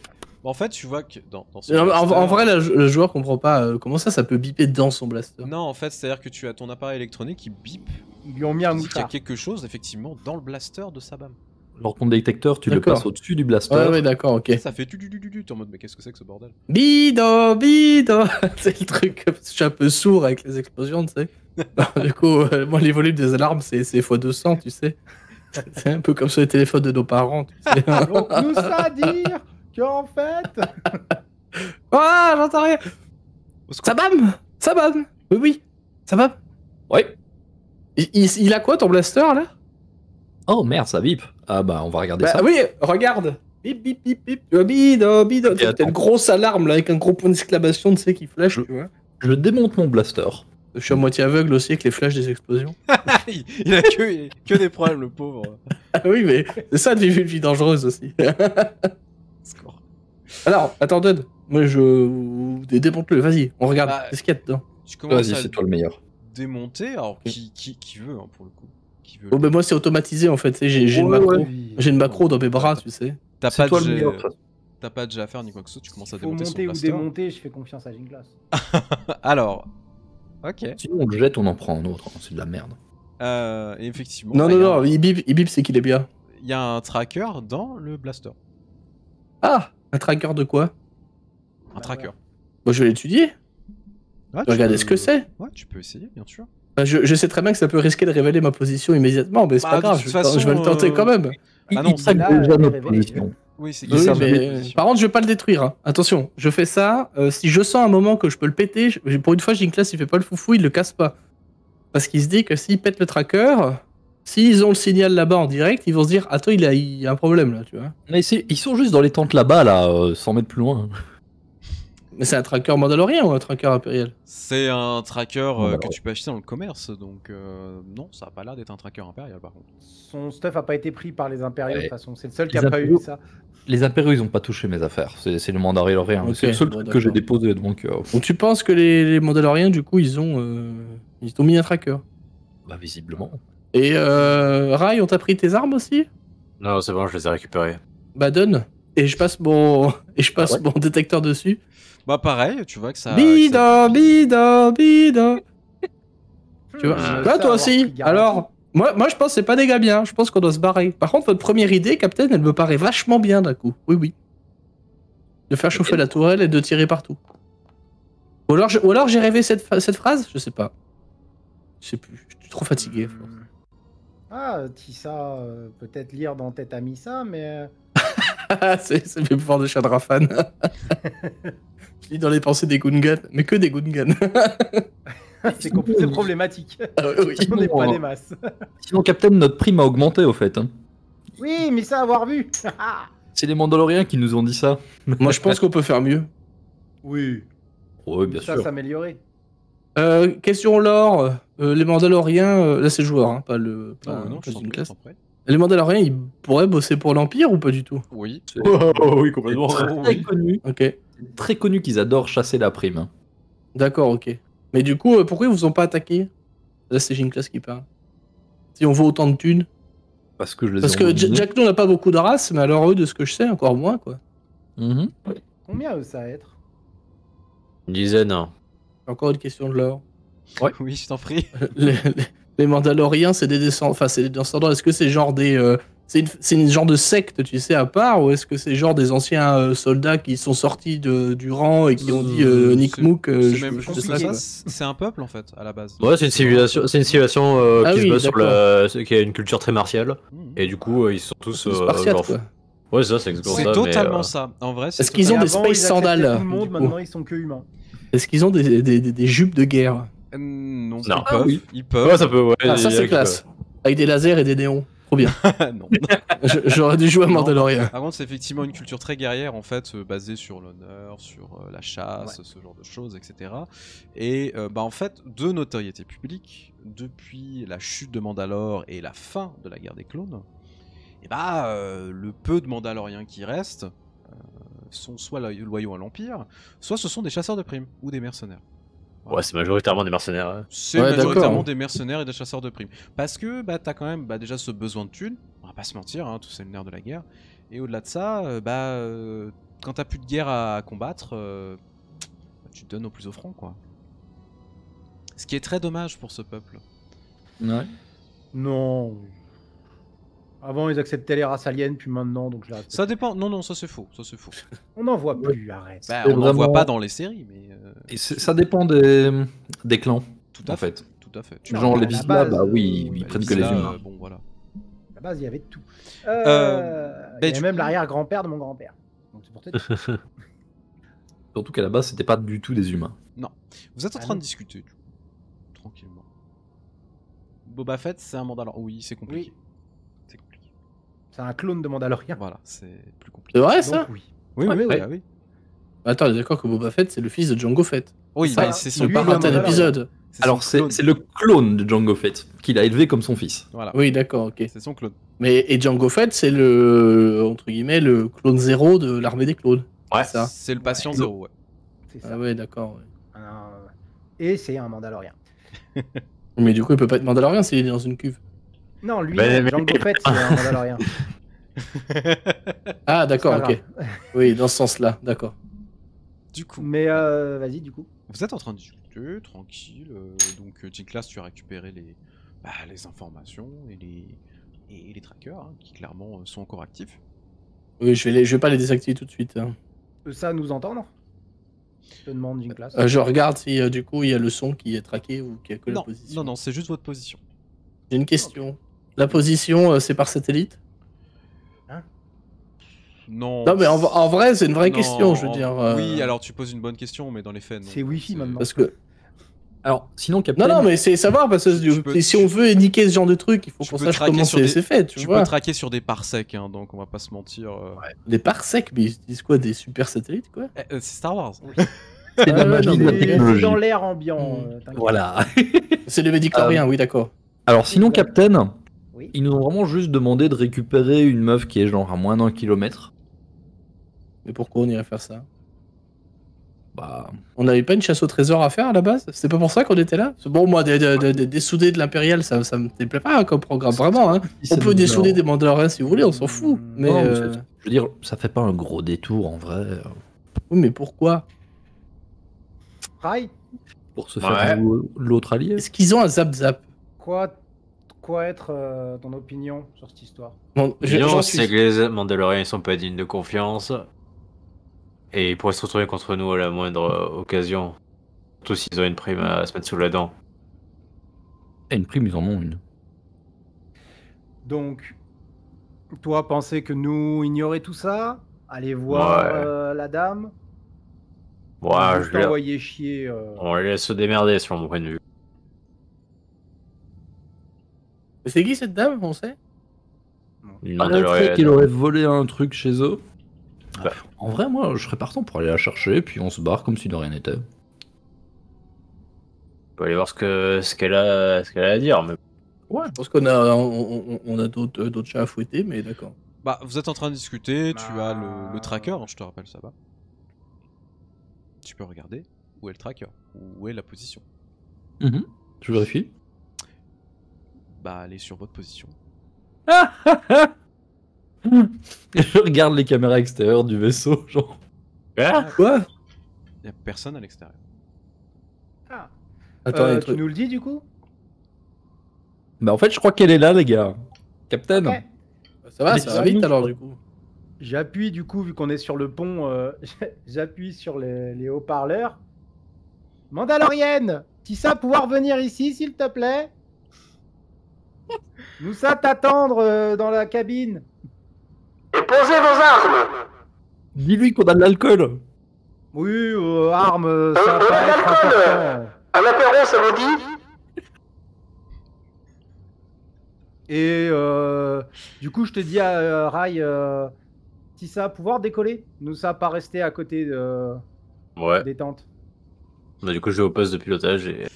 En fait, tu vois que dans son En blaster- vrai, le joueur comprend pas comment ça peut biper dans son blaster. Non, en fait, c'est-à-dire que tu as ton appareil électronique qui bip. Ils lui ont mis un Qui dit qu'il y a mouchard. quelque chose, effectivement, dans le blaster de Sabam. Alors ton détecteur, tu le D'accord. passes au-dessus du blaster. Ouais, d'accord, ok. Ça fait tu en mode, mais qu'est-ce que c'est que ce bordel? Bido, bido. C'est le truc, je suis un peu sourd avec les explosions, tu sais. Du coup, moi, les volumes des alarmes, c'est x200, tu sais. C'est un peu comme sur les téléphones de nos parents, tu sais. Donc nous ça dire qu'en fait, Ah, j'entends rien. Sabam, Sabam. Oui, oui. Sabam. Ouais. Il a quoi ton blaster là? Oh merde, ça bip. Ah bah on va regarder Bah ça. oui, regarde. Bip, bip, bip, bip. Bido, bido. Et T'as attends. une grosse alarme là avec un gros point d'exclamation, tu sais, qui flash, Je- tu vois. Je démonte mon blaster. Je suis à moitié aveugle aussi avec les flashs des explosions. il a que des problèmes, le pauvre. Ah oui, mais c'est ça de vivre une vie dangereuse aussi. Score. Alors, attends, Dud. Moi, je démonte-le. Vas-y, on regarde. Bah, Qu'est-ce qu'il y a dedans? Tu commences Vas-y, à c'est toi le meilleur. démonter, alors qui veut, pour le coup. Qui veut. Bon, ben moi, c'est automatisé en fait. Tu sais, j'ai une Ouais, macro. ouais. J'ai une macro dans mes bras, tu sais. T'as C'est pas toi de le jet- meilleur. de toute façon. T'as pas de jet à faire ni quoi que ce soit, tu commences à faut démonter son monter ou blaster. démonter, je fais confiance à Ginglas. Alors, ok. Sinon on le jette, on en prend un autre. C'est de la merde. Et effectivement, Non, bah, non, il y a non, un- il bip, c'est qu'il est bien. il y a un tracker dans le blaster. Ah, un tracker de quoi? Un tracker. Moi, je vais l'étudier. Ouais, Regardez peux- ce que c'est. Ouais, tu peux essayer, bien sûr. Bah, je sais très bien que ça peut risquer de révéler ma position immédiatement, mais c'est Bah, pas de grave, toute je façon, vais le tenter quand même. Ah non, il traque là, déjà elle est notre révélée. position. Oui, c'est Oui, ça, mais par contre, je vais pas le détruire. Hein. Attention, je fais ça. Si je sens un moment que je peux le péter, pour une fois, Ginclass, il fait pas le foufou, il le casse pas. Parce qu'il se dit que s'il pète le tracker, s'ils ont le signal là-bas en direct, ils vont se dire attends, il y a un problème là, tu vois. Mais ils sont juste dans les tentes là-bas, là, 100 mètres plus loin. Mais c'est un tracker mandalorien ou un tracker impérial? C'est un tracker bah, que tu peux acheter dans le commerce, donc non, ça a pas l'air d'être un tracker impérial par contre. Son stuff a pas été pris par les impériaux de Ouais. toute façon. C'est le seul qui Les a pas eu impériaux. ça. Les impériaux, ils ont pas touché mes affaires. C'est le Mandalorien. Ok, C'est le seul bon, truc que j'ai d'accord. déposé, donc Donc tu penses que les mandaloriens, du coup, ils ont mis un tracker. bah, visiblement. Et Rai, on t'a pris tes armes aussi? Non, c'est bon, je les ai récupérés. Bah donne. Et je passe mon ouais. mon détecteur dessus. Bah pareil, tu vois que ça... Bida, bida, bida. Tu vois, Je là sais toi avoir aussi. pris garantie. Alors, moi je pense que c'est pas des gars bien. Je pense qu'on doit se barrer. Par contre, votre première idée, Captain, elle me paraît vachement bien d'un coup. Oui, oui. De faire chauffer la tourelle et de tirer partout. Ou alors j'ai rêvé cette phrase. Je sais pas. Je sais plus. Je suis trop fatigué. Ah, Tissa, peut-être lire dans Tête à Missa, mais c'est mes pouvoirs de chat de Rafan. Je lis dans les pensées des Gungans, mais que des Gungans. c'est problématique. Ah oui, oui. On n'est pas des masses. Sinon, Captain, notre prime a augmenté au fait. Hein. Oui, mais ça avoir vu. C'est les Mandaloriens qui nous ont dit ça. Moi je pense qu'on peut faire mieux. Oui, Oui, bien ça sûr. s'améliorer. Question lore, les Mandaloriens, là c'est le joueur, hein, pas le. Pas, Non, non, pas je t'en une prie, classe. je t'en prie. Les Mandaloriens, ils pourraient bosser pour l'Empire ou pas du tout? Oui. Oh, oui, C'est très connu. Ok, Très connu qu'ils adorent chasser la prime. d'accord, ok. Mais du coup, pourquoi ils vous ont pas attaqué? Là c'est Ginclass qui parle. Si on vaut autant de thunes. Parce que je les ai Parce que envoyés. Jack, nous, on n'a pas beaucoup de races, mais alors eux, de ce que je sais, encore moins, quoi. Mhm. Combien ça va être? Une dizaine. Hein. Encore une question de lore. Oui, je t'en prie. les Mandaloriens, c'est des descendants. Enfin, c'est des descendants. Est-ce que c'est genre des. C'est une genre de secte, tu sais, à part, ou est-ce que c'est genre des anciens soldats qui sont sortis du rang et qui ont dit Nick C'est- Mook, c'est je même je plus sais que pas, ça, c'est un peuple en fait, à la base. Ouais, c'est une civilisation, Ah qui oui, se base sur d'accord. qui a une culture très martiale. Mhm. Et du coup, ils sont tous. C'est Spartiate, genre- quoi. Ouais, c'est ça, c'est exactement C'est ça. totalement mais, ça. En vrai, c'est Est-ce qu'ils ont Et des avant, space ils acceptaient sandales, tout le monde, du coup. maintenant ils sont que humains. Est-ce qu'ils ont des jupes de guerre? Non, Non. ils Ah peuvent. oui. Ils peuvent. Ouais, ça peut. Ouais, Ah, ça, il y a c'est que- classe. Avec des lasers et des néons. Trop bien. Non. J'aurais dû jouer à Non. Mandalorian. Par contre, c'est effectivement une culture très guerrière, en fait, basée sur l'honneur, sur la chasse, ce genre de choses, etc. Et bah, en fait, de notoriété publique, depuis la chute de Mandalore et la fin de la guerre des clones, et bah, le peu de Mandaloriens qui restent sont soit loyaux à l'Empire, soit ce sont des chasseurs de primes ou des mercenaires. Ouais, c'est majoritairement des mercenaires. Hein. C'est Ouais, majoritairement d'accord. des mercenaires et des chasseurs de primes. Parce que bah, t'as quand même déjà ce besoin de thunes, on va pas se mentir, hein, tout c'est le nerf de la guerre. Et au-delà de ça, quand t'as plus de guerre à combattre, tu te donnes au plus offrant, quoi. Ce qui est très dommage pour ce peuple. Ouais. Non. Avant, ils acceptaient les races aliens, puis maintenant, donc je les respecte. Ça dépend, non, ça c'est faux, ça c'est faux. On n'en voit plus, arrête. Bah, C'est on n'en voit vraiment- pas dans les séries, mais Et ça dépend des clans. tout à En fait. fait. Tout à fait. Non, Genre mais les à la Vizsla, base, bah oui, bah, ils Bah, prennent les que les Vizsla, humains. bon voilà. À la base, il y avait tout. bah, Il y avait du même coup- l'arrière-grand-père de mon grand-père. Donc c'est pour te dire. Surtout qu'à la base, c'était pas du tout des humains. Vous êtes en Ah train non. de discuter, du coup, tranquillement. Boba Fett, c'est un Mandalorian. Oui, c'est compliqué. C'est compliqué. C'est un clone de Mandalorian. Voilà, c'est plus compliqué. C'est vrai, Donc ça? oui. Oui, Ouais. oui, ah oui. Attends, on est d'accord que Boba Fett, c'est le fils de Django Fett. Oui, Ça, bah, c'est son lui, Pas il est un raté un Mandalorian. épisode. Alors, c'est le clone de Jango Fett, qu'il a élevé comme son fils. Voilà, Oui, d'accord, ok. c'est son clone. Et Django Fett, c'est entre guillemets, le clone zéro de l'armée des clones. Ouais. C'est ça. C'est le patient Ouais. zéro, ouais. C'est ça. Ah ouais, d'accord. Ouais. Et c'est un Mandalorian. Mais du coup, il peut pas être Mandalorian s'il est dans une cuve. Non, lui, Mais- Jango Fett, c'est un Mandalorian. Ah, d'accord, C'est pas ok. Oui, dans ce sens-là, d'accord. Du coup, Mais vas-y, du coup. vous êtes en train de discuter, tranquille. Donc, T-Class, tu as récupéré les informations et les trackers, hein, qui clairement sont encore actifs. Oui, je vais pas les désactiver tout de suite. Hein. Ça nous entendre Je te demande une classe. Je regarde si du coup il y a le son qui est traqué ou qu'il y a que la Non, position. non, c'est juste votre position. J'ai une question. La position, c'est par satellite? Non. Non, mais en vrai, c'est une vraie Non, question, je veux dire. Oui, alors tu poses une bonne question, mais dans les faits, non. C'est Wi-Fi maintenant. Parce que. Alors, sinon, Captain. Non, mais c'est savoir, parce que Tu peux- si on veut niquer ce genre de truc, il faut tu qu'on peux sache traquer comment sur des- c'est fait, tu Tu vois. peux traquer sur des parsecs, hein, donc on va pas se mentir. Des parsecs, mais ils utilisent quoi? Des super satellites, quoi? C'est Star Wars. C'est la Ouais, magie de la c'est technologie. dans l'air ambiant. t'inquiète. Voilà. C'est les médicloriens, oui, d'accord. Alors, sinon, Captain, Oui. ils nous ont vraiment juste demandé de récupérer une meuf qui est genre à moins d'1 kilomètre. Mais pourquoi on irait faire ça? Bah, On n'avait pas une chasse au trésor à faire à la base? C'est pas pour ça qu'on était là? Bon, moi, des soudés de l'Impérial, ça me déplaît pas comme programme, vraiment. Hein. On peut dessouder des Mandaloriens si vous voulez, on s'en fout. Mais, non, mais je veux dire, ça fait pas un gros détour en vrai oui, mais pourquoi? Rai, pour se faire l'autre allié. Est-ce qu'ils ont un zap-zap? quoi être ton opinion sur cette histoire? Bon, Non, j'en c'est suis. que les Mandaloriens ils sont pas dignes de confiance. Et ils pourraient se retourner contre nous à la moindre occasion. Surtout s'ils ont une prime à se mettre sous la dent. Et une prime, ils en ont une. Donc, toi, pensais que nous ignorer tout ça, aller voir Ouais. la dame, Ouais, juste envoyer chier. on les laisse se démerder sur mon point de vue. C'est qui cette dame, on sait? Une Paraîtrait Mandalorienne. qu'il aurait volé un truc chez eux. Bah. En vrai, moi, je serais partant pour aller la chercher, puis on se barre comme si de rien n'était. On peut aller voir ce qu'elle a à dire. Mais... Ouais, je pense qu'on a, on a d'autres chats à fouetter, mais d'accord. Bah, vous êtes en train de discuter, tu Bah. as le tracker, hein, je te rappelle, ça va. Tu peux regarder où est le tracker, où est la position. Je vérifie. Bah, elle est sur votre position. Je regarde les caméras extérieures du vaisseau, genre. Quoi? Y a personne à l'extérieur. Ah. Attends, les Tu trucs. nous le dis du coup? Bah, en fait, je crois qu'elle est là, les gars. Captain. Ok. Ça va, Mais ça c'est va vite nous, alors, quoi. du coup. J'appuie du coup, vu qu'on est sur le pont, j'appuie sur les haut-parleurs. Mandalorienne, Tissa, pouvoir venir ici, s'il te plaît? Nous ça t'attendre dans la cabine. Posez vos armes. Dis-lui qu'on a de l'alcool. Oui, armes, ça va pas être l'alcool. important. Un apéro, ça vous dit? Et du coup, je te dis à Rai, Tissa, pouvoir décoller. Nous ça pas rester à côté Ouais. des tentes. Bah, du coup, je vais au poste de pilotage et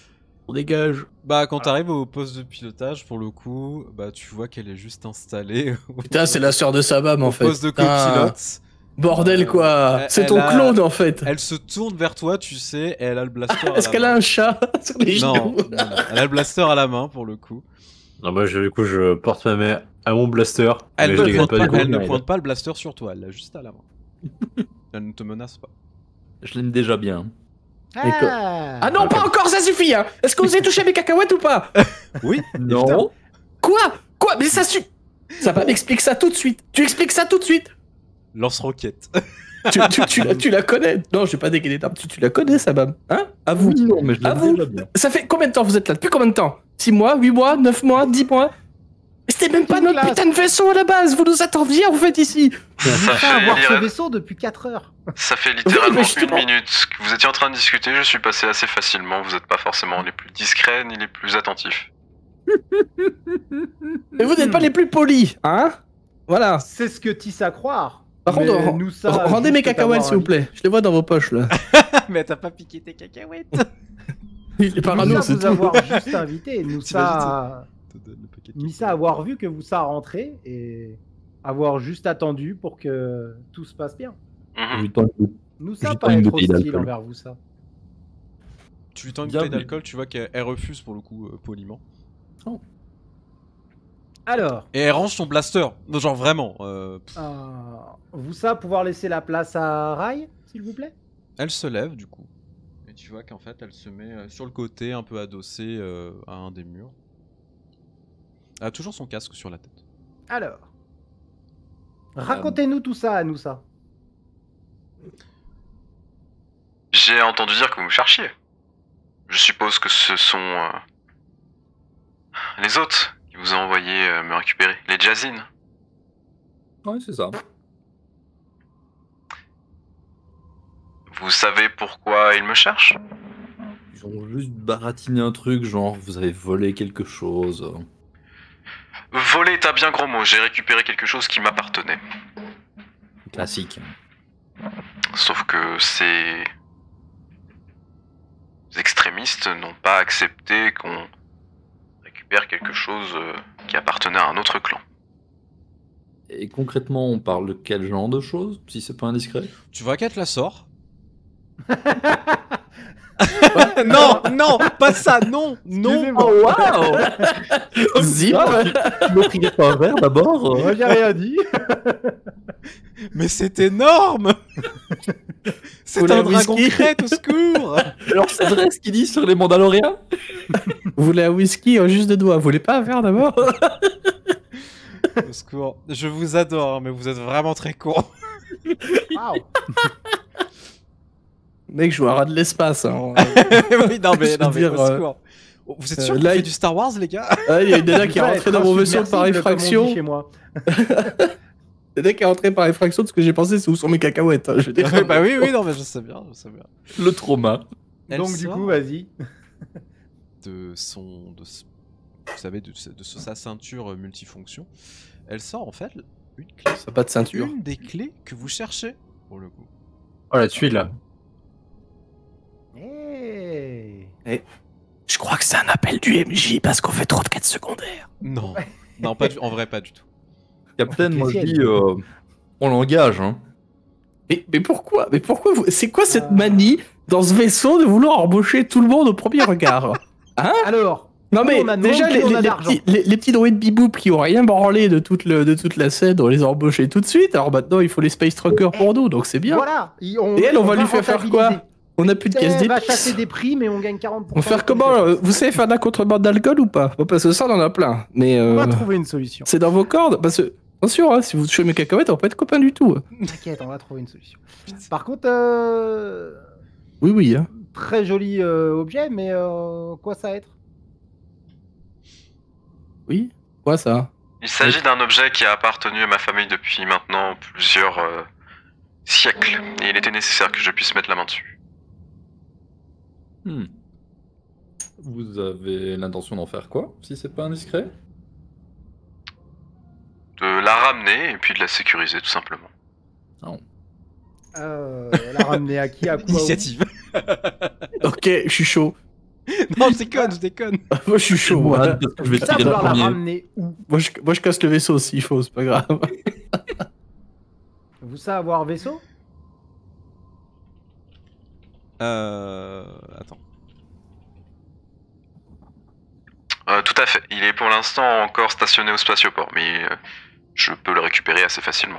on dégage. Bah, quand t'arrives au poste de pilotage, pour le coup, bah, tu vois qu'elle est juste installée Putain, c'est la sœur de Sabam, en au fait. poste de Putain, copilote. Bordel, quoi. Elle- C'est elle ton a- clone, en fait. Elle se tourne vers toi, tu sais, et elle a le blaster à Est-ce la qu'elle main. a un chat sur les Non, genoux? non, non. Elle a le blaster à la main, pour le coup. Non, moi, du coup, je porte ma main à mon blaster. Elle, mais je ne dégaine pointe, pas, du coup. elle ne pointe pas le blaster sur toi, elle l'a juste à la main. Elle ne te menace pas. Je l'aime déjà bien. Ah non, pas encore, ça suffit, hein. Est-ce que vous avez touché à mes cacahuètes ou pas? Oui, Non. Quoi? Mais ça suffit. Ça va, m'explique ça tout de suite. Tu expliques ça tout de suite. Lance-roquette. Tu la connais. Non, je vais pas dégainer d'armes. Tu la connais, Sabam. Hein? À vous. Oui, non, mais je À l'aime vous. déjà bien. Ça fait combien de temps vous êtes là? Depuis combien de temps? 6 mois, 8 mois, 9 mois, 10 mois? C'était même pas notre Classe. putain de vaisseau à la base. Vous nous attendiez, en fait, ici. Nous Ça ça avoir ce fait, vaisseau depuis 4 heures. ça fait littéralement mais justement. une minute que vous étiez en train de discuter, je suis passé assez facilement, vous n'êtes pas forcément les plus discrets ni les plus attentifs. Mais vous n'êtes pas les plus polis, hein? Voilà. C'est ce que Tissa croire. Par Mais contre, nous ça, rendez juste mes cacahuètes, d'avoir s'il vous un- plaît. Je les vois dans vos poches, là. Mais t'as pas piqué tes cacahuètes. Il est parano, Nous ça c'est vous tout. avoir juste invité. Nous ça, Te donne le paquet de Missa cacahuètes. avoir vu que vous ça rentré et avoir juste attendu pour que tout se passe bien. Mhm. Lui tends une bouteille. Nous ça Juste pas une être bouteille hostile d'alcool. envers vous ça. Tu lui tends une Bien bouteille vu. d'alcool, tu vois qu'elle refuse pour le coup, poliment. Alors, Et elle range son blaster. Non, genre vraiment. vous ça pouvoir laisser la place à Rai, s'il vous plaît. Elle se lève du coup. Et tu vois qu'en fait elle se met sur le côté, un peu adossée à un des murs. Elle a toujours son casque sur la tête. Alors, racontez-nous tout ça à nous ça. J'ai entendu dire que vous me cherchiez. Je suppose que ce sont les autres qui vous ont envoyé me récupérer, les Jazines. Ouais, c'est ça. Vous savez pourquoi ils me cherchent? Ils ont juste baratiné un truc, genre vous avez volé quelque chose. Voler est un bien gros mot, j'ai récupéré quelque chose qui m'appartenait. Classique. Sauf que ces extrémistes n'ont pas accepté qu'on récupère quelque chose qui appartenait à un autre clan. Et concrètement, on parle de quel genre de choses, si c'est pas indiscret? Tu vois qu'elle te la sort. Non, non, pas ça, non, non. Excusez-moi. Oh waouh! Zip. Tu m'offrirais pas un verre d'abord? Moi, j'ai rien dit. Mais c'est énorme. C'est Vous un voulez un dragon whisky crête, au secours. Alors c'est vrai ce qu'il dit sur les Mandaloriens? Vous voulez un whisky en juste de doigts? Vous voulez pas un verre d'abord? Au secours. Je vous adore, hein, mais vous êtes vraiment très con. Waouh. Mec, je joue à rat de l'espace. Hein. Oui, non mais, Je veux dire, au secours. Vous êtes sûr qu'il là, fait il- du Star Wars, les gars? Ah, il y a une nana qui est Ça va rentrée être dans mon vaisseau par insubmersible, comme on dit effraction. chez moi. Le mec est rentré par effraction, tout ce que j'ai pensé, c'est où sont mes cacahuètes. Hein, je veux dire. Bah oui, oui, non, mais je sais bien, je sais bien. Le trauma. Elle Donc, du sort coup, vas-y. de vous savez, de sa ceinture multifonction, elle sort en fait une clé. Ça a pas de ceinture. Une des clés que vous cherchez, pour le coup. Oh, la tuile, là. Hey. Je crois que c'est un appel du MJ parce qu'on fait trop de quêtes secondaires. Non, non, pas en vrai, pas du tout. Captain, moi je Officiel. dis, on l'engage, hein. Mais pourquoi? Mais pourquoi vous... C'est quoi cette Ah. manie dans ce vaisseau de vouloir embaucher tout le monde au premier regard? Hein? Alors, Non mais on a de déjà monde, les, plus on a les d'argent. petits, les petits droïdes biboup qui ont rien branlé de toute la scène, on les a embauchés tout de suite. Alors maintenant il faut les Space Truckers pour nous, donc c'est bien. voilà. Et elle, on va lui faire quoi? rentabiliser. On a plus de caisse Elle va d'épices. chasser des prix, mais on gagne 40%. On va faire comment? Vous savez faire de la contrebande d'alcool ou pas? Bon, parce que ça on en a plein. Mais On va trouver une solution. c'est dans vos cordes. Parce que attention, hein, si vous touchez mes cacahuètes, on va pas être copains du tout. T'inquiète, on va trouver une solution. Par contre, Oui oui. Hein. très joli objet, mais quoi ça va être? Oui. Quoi ça? Il s'agit d'un objet qui a appartenu à ma famille depuis maintenant plusieurs siècles, et il était nécessaire que je puisse mettre la main dessus. Vous avez l'intention d'en faire quoi, si c'est pas indiscret? De la ramener et puis de la sécuriser tout simplement. La ramener à qui? À quoi? Initiative. Ok, je suis chaud. Non, je déconne, je déconne. Moi je suis chaud. Moi, Moi, parce que je vais Ça, tirer le vouloir la premier. ramener où? moi, je casse le vaisseau s'il faut, c'est pas grave. Vous savez avoir vaisseau? Attends. Tout à fait. Il est pour l'instant encore stationné au spatioport, mais je peux le récupérer assez facilement.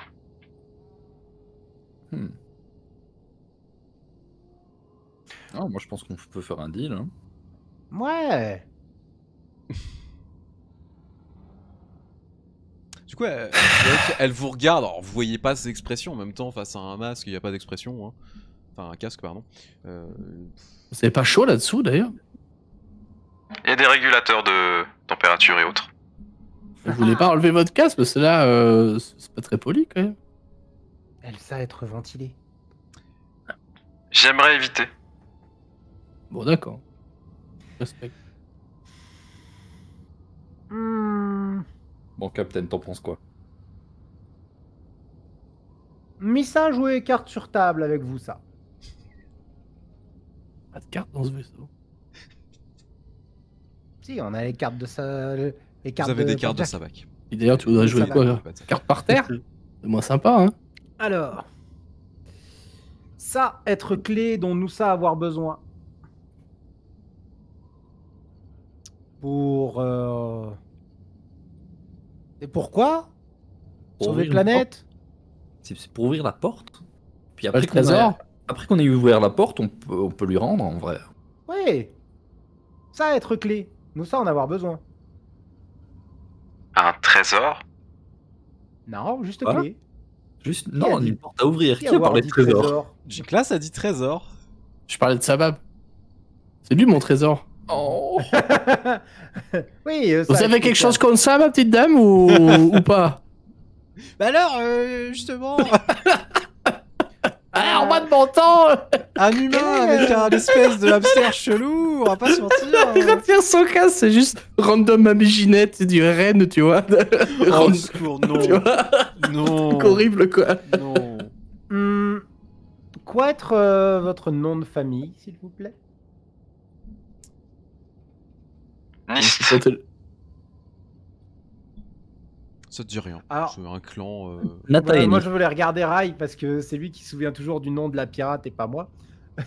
Ah, moi je pense qu'on peut faire un deal. Hein. Ouais. Du coup, elle vous regarde. Alors, vous voyez pas ses expressions en même temps face à un masque. Il n'y a pas d'expression. Hein. Enfin, un casque, pardon. C'est pas chaud là-dessous d'ailleurs? Il y a des régulateurs de température et autres. Vous voulez pas enlever votre casque parce que là, c'est pas très poli quand même. Elle sait être ventilée. J'aimerais éviter. Bon, d'accord. Respect. Bon, Captain, t'en penses quoi? Missa jouer cartes sur table avec vous, ça. Pas de carte dans ce vaisseau. Si, on a les cartes de ça. Les Vous cartes avez des cartes de Jack. Sabac. Et d'ailleurs, tu voudrais jouer Ça quoi va. là? Carte par terre? C'est moins sympa, hein? Alors, ça, être clé dont nous ça avoir besoin. Pour. Et pourquoi? Pour Sauver ouvrir la une planète? C'est pour ouvrir la porte. Puis Pas après le qu'on trésor? après qu'on ait ouvert la porte, on peut lui rendre en vrai. Oui. Ça, être clé. Nous ça en avoir besoin. Un trésor? Non, juste Quoi? clé. Juste, Qui a non, dit- une porte à ouvrir. Qui a avoir parlé de dit trésor? Donc là, ça dit trésor. Je parlais de Sabab. C'est lui mon trésor. Oh. Oui, Vous ça, avez c'est quelque ça. chose comme ça, ma petite dame, ou, ou pas? Bah alors, justement. Ah, en bas de mon temps. Un humain avec un espèce de hamster chelou, on va pas se mentir. Il retire son casque, c'est juste random Amiginette, c'est du renne, tu vois. Oh, au secours, non. Tu vois, Non. c'est horrible, quoi. Non. Quoi être votre nom de famille, s'il vous plaît? Nist. Ça te dit rien. Alors- C'est un clan. Nataeni. Moi, je voulais regarder Rai parce que c'est lui qui se souvient toujours du nom de la pirate et pas moi.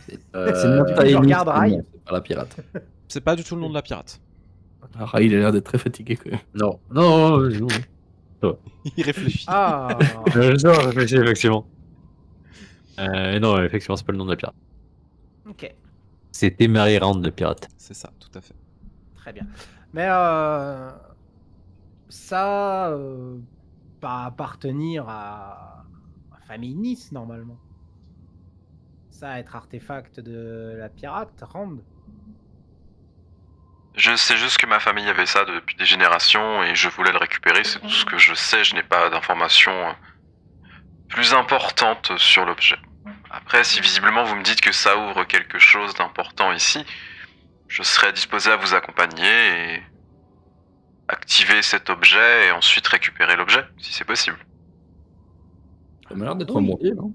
C'est je Nataeni, regarde c'est le Rai. nom, c'est pas la pirate. C'est pas du tout le nom de la pirate. Ah, il a l'air d'être très fatigué, quand même. Non, non, je Il réfléchit. Ah, réfléchis, effectivement. Non, effectivement, c'est pas le nom de la pirate. ok, C'était Mary Round, le pirate. C'est ça, tout à fait. très bien. Mais ça pas appartenir à la famille Nice, normalement. Ça être artefact de la pirate, Rand. Je sais juste que ma famille avait ça depuis des générations et je voulais le récupérer, c'est tout ce que je sais, je n'ai pas d'informations plus importantes sur l'objet. Après, si visiblement vous me dites que ça ouvre quelque chose d'important ici, je serai disposé à vous accompagner et activer cet objet et ensuite récupérer l'objet, si c'est possible. Ça m'a l'air d'être Oui. un bon deal, non?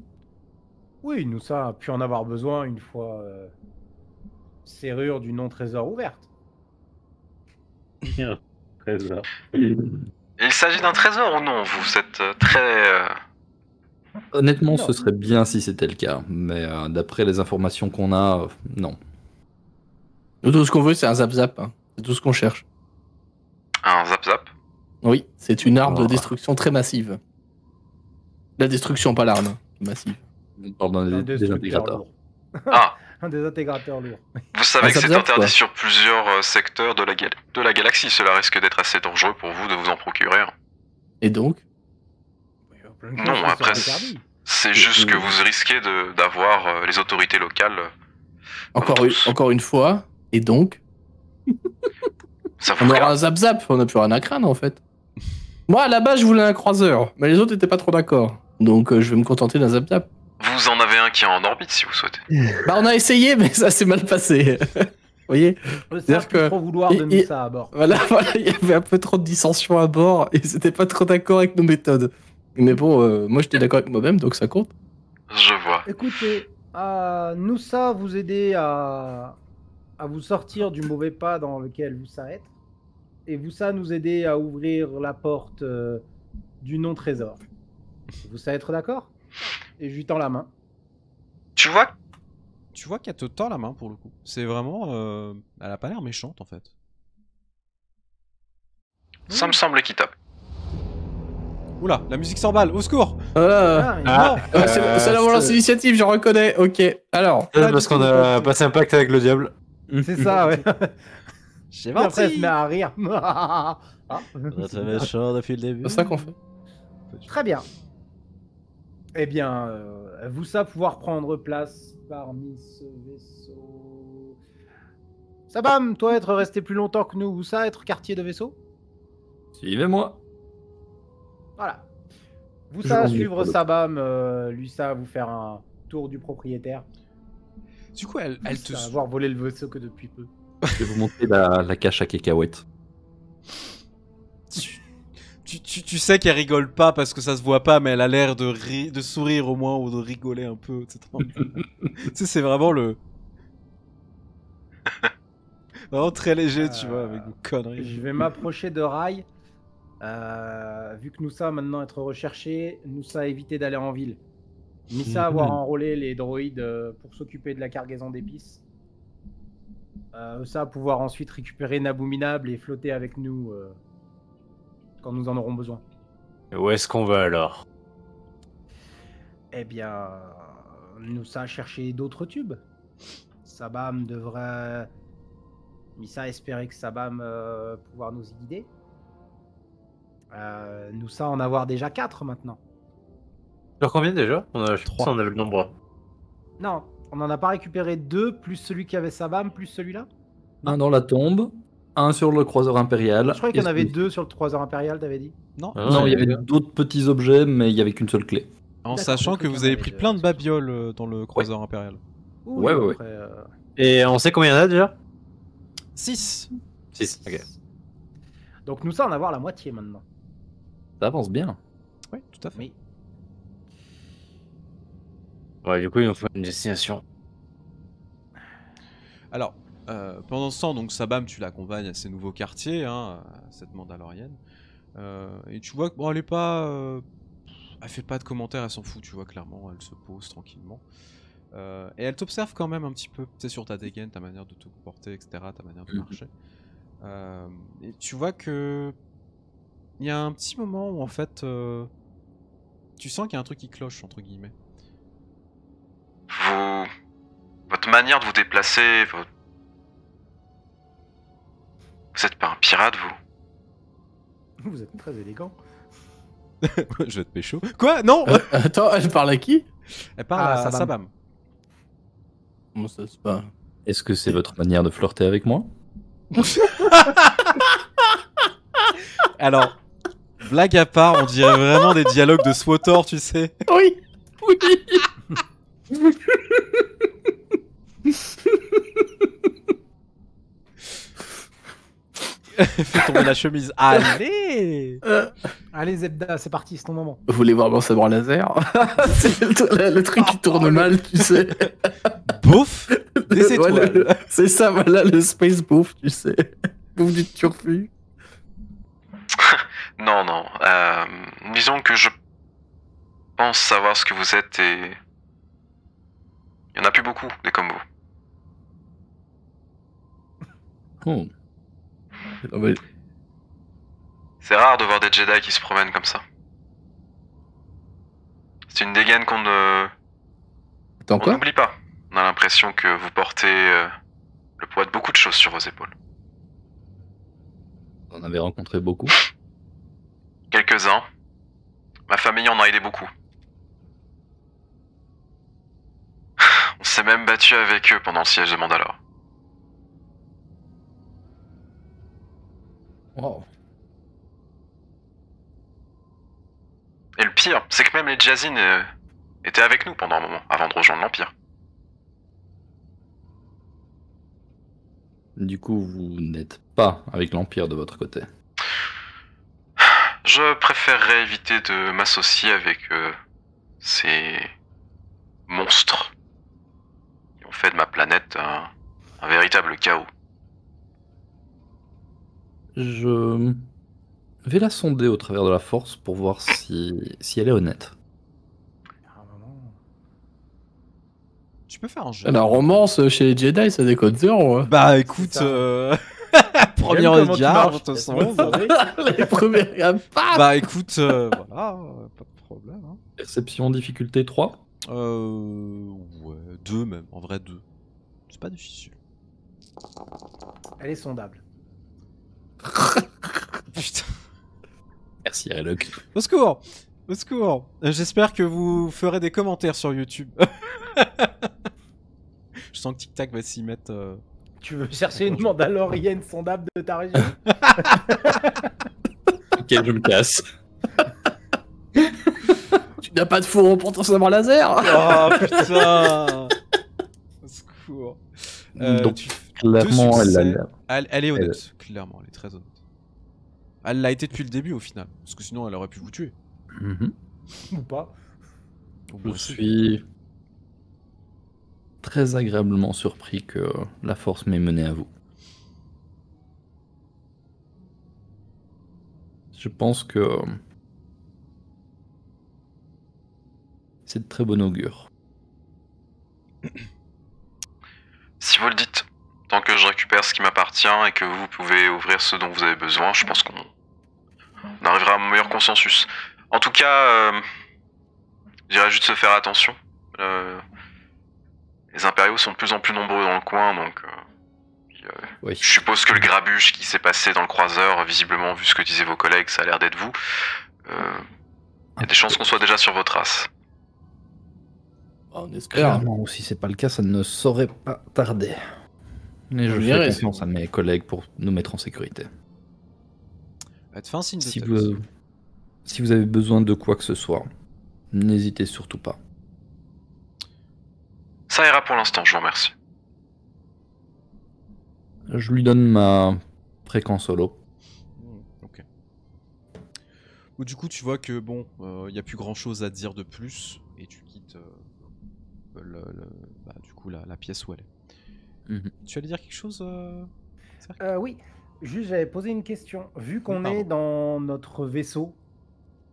Oui, nous ça a pu en avoir besoin une fois serrure du non-trésor ouverte. Trésor. Et il s'agit d'un trésor ou non? Vous êtes très... Honnêtement, Non. ce serait bien si c'était le cas, mais d'après les informations qu'on a, non. Nous, tout ce qu'on veut, c'est un zap-zap. Hein. C'est tout ce qu'on cherche. un zap-zap. Oui, c'est une arme de Oh. destruction très massive. La destruction, pas l'arme. Massive. On parle d'un Un désintégrateur. lourd. Ah, Un désintégrateurs lourd. vous savez Un que c'est zap-zap, interdit quoi. sur plusieurs secteurs de la galaxie. Cela risque d'être assez dangereux pour vous de vous en procurer un. Et donc Non, après, c'est juste que vous risquez d'avoir les autorités locales. encore une fois, et donc Ça vous on regarde. aura un zap-zap, on n'a plus rien à craindre en fait. Moi, à la base, je voulais un croiseur, mais les autres étaient pas trop d'accord. Donc, je vais me contenter d'un zap-zap. Vous en avez un qui est en orbite si vous souhaitez. Bah, on a essayé, mais ça s'est mal passé. Vous voyez Ça C'est-à-dire plus que- trop vouloir de et- Moussa à bord. voilà, il y avait un peu trop de dissension à bord et c'était pas trop d'accord avec nos méthodes. Mais bon, moi j'étais d'accord avec moi-même, donc ça compte. Je vois. Écoutez, Noussa vous aider à vous sortir du mauvais pas dans lequel vous ça êtes. Et vous ça nous aider à ouvrir la porte du non-trésor. Vous ça être d'accord? Et je lui tends la main. Tu vois, Tu vois qu'elle te tend la main pour le coup. C'est vraiment. Elle a pas l'air méchante en fait. ça me semble équitable. Oula, la musique s'emballe, au secours! Voilà. Ah, Ouais, c'est la volonté d'initiative, je reconnais. Ok, alors. Parce qu'on a passé un pacte avec le diable. c'est ça, ouais. J'ai Et après, elle se met à rire. Ah. méchant depuis le début. C'est ça qu'on fait. Très bien. Eh bien, vous ça pouvoir prendre place parmi ce vaisseau. Sabam, toi être resté plus longtemps que nous, vous ça être quartier de vaisseau? Suivez-moi. Voilà. Vous Je ça m'ennuie suivre pour le Sabam, lui ça vous faire un tour du propriétaire. Du coup, elle te. Ça avoir volé le vaisseau que depuis peu. Je vais vous montrer la cache à cacahuètes. Tu sais qu'elle rigole pas parce que ça se voit pas, mais elle a l'air de sourire au moins ou de rigoler un peu, etc. Tu sais, c'est vraiment le. Vraiment très léger, tu vois, avec une connerie. Je vais m'approcher de Rai. Vu que Noussa maintenant être recherché, Noussa éviter d'aller en ville. Missa avoir enrôlé les droïdes pour s'occuper de la cargaison d'épices. Ça pouvoir ensuite récupérer Nabominable et flotter avec nous quand nous en aurons besoin. Où est-ce qu'on va alors? Eh bien, Noussa chercher d'autres tubes. Sabam devrait... Missa espérer que Sabam pouvoir nous y guider. Noussa en avoir déjà 4 maintenant. Sur combien déjà? Je sais pas Trois. si on avait le nombre. Non, on n'en a pas récupéré 2, plus celui qui avait Sabam, plus celui-là. Un dans la tombe, un sur le croiseur impérial. Je croyais qu'il y en et avait celui- 2 sur le 3 heures impérial, t'avais dit. Non, Ah, Non, il y avait deux. d'autres petits objets, mais il y avait qu'une seule clé. En D'accord, sachant j'ai que cru vous qu'il y en avez avait pris de- plein de babioles dans le croiseur impérial. Oui, Ouais. après, Et on sait combien il y en a déjà 6. 6. Ok. Donc nous sommes en avoir la moitié maintenant. Ça avance bien. Oui, tout à fait. Mais Ouais, du coup, il nous faut une destination. Alors, pendant ce temps, donc Sabam, tu l'accompagnes à ces nouveaux quartiers, hein, à cette Mandalorienne. Et tu vois que bon, elle est pas, elle fait pas de commentaires, elle s'en fout, tu vois clairement, elle se pose tranquillement. Et elle t'observe quand même un petit peu, tu sais, sur ta dégaine, ta manière de te comporter, etc., ta manière de marcher. Et tu vois que il y a un petit moment où en fait, tu sens qu'il y a un truc qui cloche entre guillemets. Votre manière de vous déplacer, vous êtes pas un pirate, vous? vous êtes très élégant. Je vais te pécho. Quoi? Non. Attends, elle parle à qui? Elle parle Ah, à Sabam. Sabam. Bon, ça c'est pas. Est-ce que c'est votre manière de flirter avec moi? Alors, blague à part, on dirait vraiment des dialogues de SWTOR, tu sais. Oui. Oui. Fais tomber la chemise. Allez. Allez Zebda, c'est parti, c'est ton moment. Vous voulez voir mon sabre laser? C'est le truc qui tourne mal, tu sais. Bouffe des étoiles. Voilà, c'est ça, voilà le space bouffe, tu sais. Bouffe du turfu. Non, non. Disons que je pense savoir ce que vous êtes et... Il y en a plus beaucoup, des comme vous. Oh. Ah bah, C'est rare de voir des Jedi qui se promènent comme ça. C'est une dégaine qu'on ne... Attends On quoi? n'oublie pas. On a l'impression que vous portez le poids de beaucoup de choses sur vos épaules. Vous en avez rencontré beaucoup. Quelques-uns. Ma famille en a aidé beaucoup. On s'est même battu avec eux pendant le siège de Mandalore. Wow. Et le pire, c'est que même les Jazin étaient avec nous pendant un moment, avant de rejoindre l'Empire. Du coup, vous n'êtes pas avec l'Empire de votre côté. Je préférerais éviter de m'associer avec ces monstres qui ont fait de ma planète un véritable chaos. Je vais la sonder au travers de la force pour voir si elle est honnête. Ah, non. Tu peux faire un jeu. la romance chez les Jedi, ça décode zéro. Hein. Bah écoute, ça. premier J'aime comment tu regard, de marches. toute façon. Les premiers. Ah, paf. Bah écoute, voilà, pas de problème. Hein. Perception difficulté 3. Ouais, 2 même, en vrai 2. C'est pas difficile. Elle est sondable. Putain. Merci Relok. Au secours. Au secours. J'espère que vous ferez des commentaires sur YouTube. Je sens que Tic Tac va s'y mettre. Tu veux chercher une Mandalorienne sondable de ta région? Ok, je me casse. Tu n'as pas de fourreau pour ton sabre laser? Oh putain. Au secours. Donc, Tu- clairement, deux elle a succès. l'air. Elle est honnête, clairement, elle est très honnête. Elle l'a été depuis le début au final, parce que sinon elle aurait pu vous tuer. Mhm. Ou pas? Je suis très agréablement surpris que la force m'ait mené à vous. Je pense que c'est de très bon augure. Si vous le dites, tant que je récupère ce qui m'appartient et que vous pouvez ouvrir ce dont vous avez besoin, je pense qu'on arrivera à un meilleur consensus. En tout cas, je dirais juste de faire attention. Les impériaux sont de plus en plus nombreux dans le coin, donc Oui. je suppose que le grabuge qui s'est passé dans le croiseur, visiblement, vu ce que disaient vos collègues, ça a l'air d'être vous. Il y a des chances qu'on soit déjà sur vos traces. On espère. Clairement, si c'est pas le cas, ça ne saurait pas tarder. Mais je On fais irait, confiance à mes collègues pour nous mettre en sécurité. Elle te fait un signe de Si tête. vous avez besoin de quoi que ce soit, n'hésitez surtout pas. Ça ira pour l'instant, je vous remercie. Je lui donne ma fréquence solo. Ok. Bon, du coup, tu vois que bon, il n'y a plus grand chose à dire de plus et tu quittes du coup la pièce où elle est. Mhm. Tu allais dire quelque chose Serge Oui, juste j'avais posé une question. Vu qu'on pardon. est dans notre vaisseau,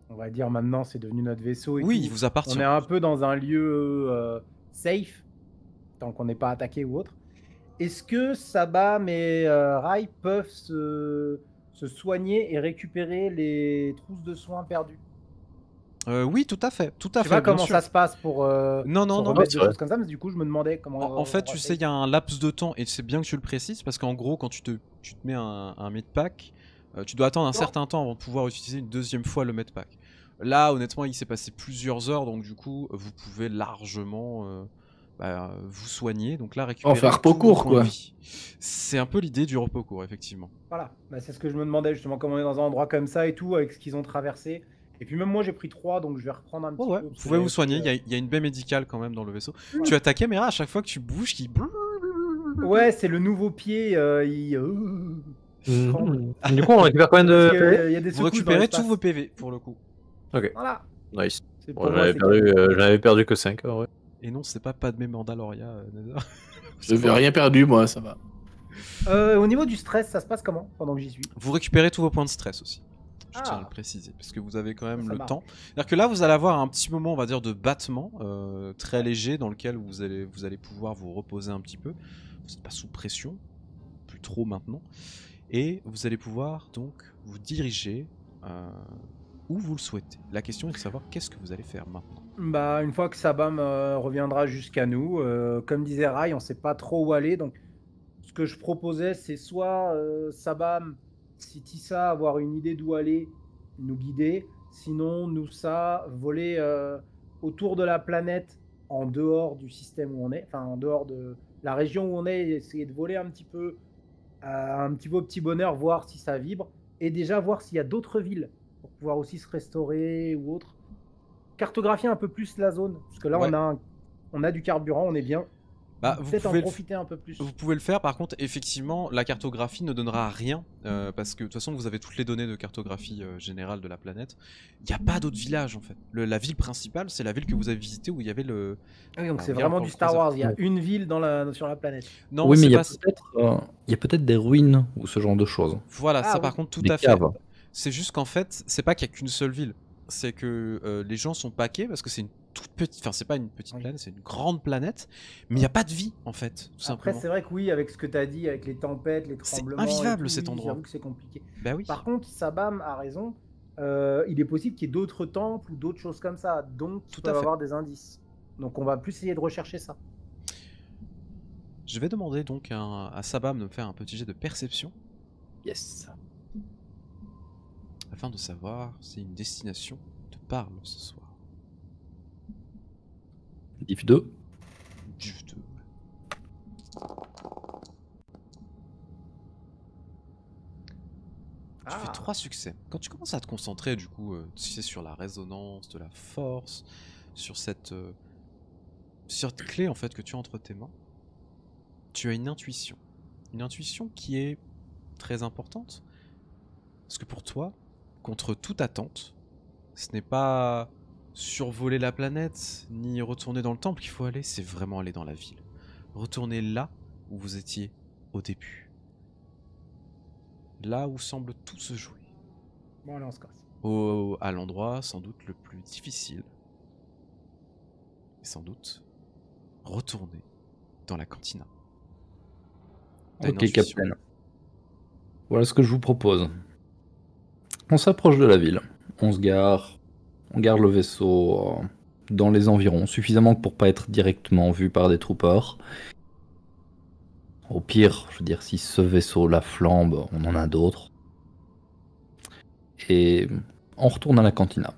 on va dire maintenant c'est devenu notre vaisseau et Oui, tout, il vous appartient. on est un peu dans un lieu safe, tant qu'on n'est pas attaqué ou autre. Est-ce que Sabam et Rai peuvent se soigner et récupérer les trousses de soins perdues? Oui, tout à fait, Je sais pas bien comment sûr. ça se passe pour Non, se non, remettre mais des c'est vrai. choses comme ça, mais du coup je me demandais comment. En fait, on tu sais, fait. il y a un laps de temps, et c'est bien que tu le précises, parce qu'en gros, quand tu te mets un medpack, tu dois attendre un certain temps avant de pouvoir utiliser une deuxième fois le medpack. Là, honnêtement, il s'est passé plusieurs heures, donc du coup, vous pouvez largement vous soigner. Donc là, récupérer Enfin, tous repos vos court, points de quoi. vie. C'est un peu l'idée du repos court, effectivement. Voilà, bah, c'est ce que je me demandais justement, comment on est dans un endroit comme ça et tout, avec ce qu'ils ont traversé. Et puis même moi j'ai pris 3, donc je vais reprendre un petit Ouais, peu. vous parce que pouvez vous j'avais soigner, pris, il y a une baie médicale quand même dans le vaisseau. Voilà. Tu as ta caméra à chaque fois que tu bouges qui... Ouais, c'est le nouveau pied, il tremble. Du coup, on récupère combien Parce de que, PV? il y a des Vous secousses dans récupérez l'espace. tous vos PV, pour le coup. Ok, Voilà. nice. C'est Bon, pour moi, c'est j'en avais perdu que 5. Ouais. Et non, c'est pas Padmé Mandaloria, Nether. Je n'ai rien perdu, moi, ça va. Au niveau du stress, ça se passe comment pendant que j'y suis? Vous récupérez tous vos points de stress aussi. Je tiens à le Ah. préciser, parce que vous avez quand même Ça le marche. temps. C'est-à-dire que là, vous allez avoir un petit moment, on va dire, de battement très léger dans lequel vous allez pouvoir vous reposer un petit peu. Vous n'êtes pas sous pression, plus trop maintenant. Et vous allez pouvoir donc vous diriger où vous le souhaitez. La question est de savoir qu'est-ce que vous allez faire maintenant. Bah, une fois que Sabam reviendra jusqu'à nous, comme disait Rai, on sait pas trop où aller. Donc, ce que je proposais, c'est soit Sabam, si Tissa, avoir une idée d'où aller, nous guider. Sinon, nous, ça, voler autour de la planète, en dehors du système où on est, enfin, en dehors de la région où on est, et essayer de voler un petit peu au petit bonheur, voir si ça vibre. Et déjà, voir s'il y a d'autres villes pour pouvoir aussi se restaurer ou autre. Cartographier un peu plus la zone, parce que là Ouais. on a du carburant, on est bien. Bah, vous Peut-être en pouvez profiter un peu plus. Vous pouvez le faire, par contre, effectivement, la cartographie ne donnera rien, parce que de toute façon, vous avez toutes les données de cartographie générale de la planète. Il n'y a pas d'autres villages, en fait. La ville principale, c'est la ville que vous avez visitée où il y avait le... Ah oui, donc Ah, c'est bien, vraiment encore du Star croiseur. Wars, il y a une ville sur la planète. Non, Oui, mais c'est il y a pas... peut-être des ruines ou ce genre de choses. Voilà, Ah ça oui. par contre, tout Des à fait. caves. C'est juste qu'en fait, c'est pas qu'il y a qu'une seule ville. C'est que les gens sont paqués parce que c'est une toute petite... Enfin, c'est pas une petite Oui. planète, c'est une grande planète. Mais il n'y a pas de vie, en fait, tout Après, simplement. c'est vrai que oui, avec ce que tu as dit, avec les tempêtes, les C'est tremblements. invivable, et tout, cet oui, endroit. J'avoue que c'est compliqué. Bah oui. Par contre, Sabam a raison. Il est possible qu'il y ait d'autres temples ou d'autres choses comme ça, donc Tout tu à peux fait. avoir des indices. Donc on va plus essayer de rechercher ça. Je vais demander donc à Sabam de me faire un petit jet de perception Yes. afin de savoir si une destination te parle ce soir. Div 2. Juste. Tu fais 3 succès. Quand tu commences à te concentrer, du coup, tu sais, sur la résonance, de la force, sur cette clé en fait que tu as entre tes mains, tu as une intuition. Une intuition qui est très importante. Parce que pour toi, contre toute attente, ce n'est pas survoler la planète, ni retourner dans le temple qu'il faut aller, c'est vraiment aller dans la ville. Retourner là où vous étiez au début. Là où semble tout se jouer. Bon, allez, on se casse. À l'endroit sans doute le plus difficile. Et sans doute retourner dans la cantina. T'as une Ok, intuition. Captain. Voilà ce que je vous propose. On s'approche de la ville. On se gare. On garde le vaisseau dans les environs, suffisamment pour pas être directement vu par des troopers. Au pire, je veux dire, si ce vaisseau la flambe, on en a d'autres. Et on retourne à la cantina.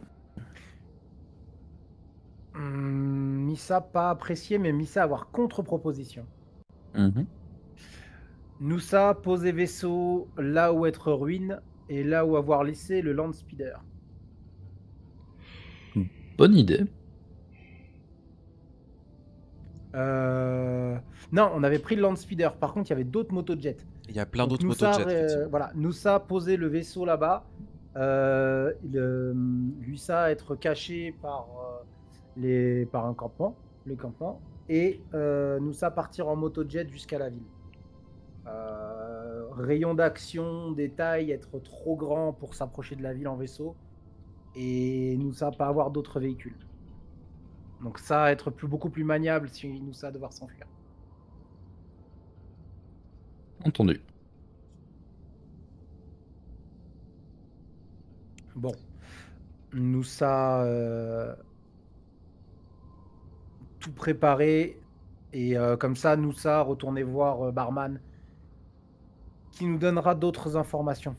Missa pas apprécié, mais Missa avoir contre-proposition. Nous ça, poser vaisseau là où être ruine et là où avoir laissé le land speeder. Bonne idée. Non, on avait pris le Landspeeder. Par contre, il y avait d'autres motojets. Il y a plein Donc, d'autres Noussa, motojets. effectivement. voilà, Noussa posait le vaisseau là-bas. Luisa être caché par, par un campement, les campements. Et Noussa partir en motojet jusqu'à la ville. Rayon d'action, détail, être trop grand pour s'approcher de la ville en vaisseau. Et Noussa pas avoir d'autres véhicules. Donc ça, être beaucoup plus maniable si Noussa devoir s'enfuir. Entendu. Bon. Noussa tout préparé. Et comme ça, Noussa retournez voir Barman qui nous donnera d'autres informations.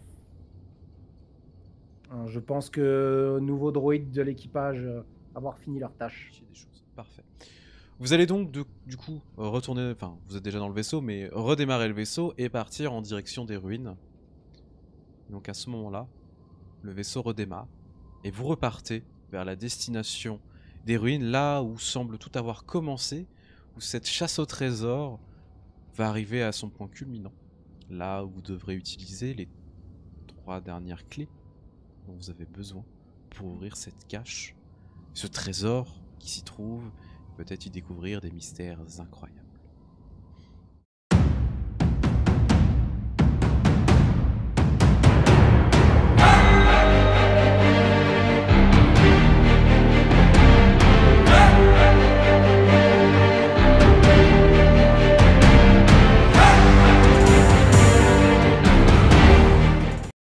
Je pense que nouveaux droïdes de l'équipage avoir fini leur tâche. Des choses. Parfait. Vous allez donc du coup retourner, enfin vous êtes déjà dans le vaisseau, mais redémarrer le vaisseau et partir en direction des ruines. Donc à ce moment-là, le vaisseau redémarre et vous repartez vers la destination des ruines, là où semble tout avoir commencé, où cette chasse au trésor va arriver à son point culminant. Là où vous devrez utiliser les 3 dernières clés dont vous avez besoin pour ouvrir cette cache, ce trésor qui s'y trouve, peut-être y découvrir des mystères incroyables.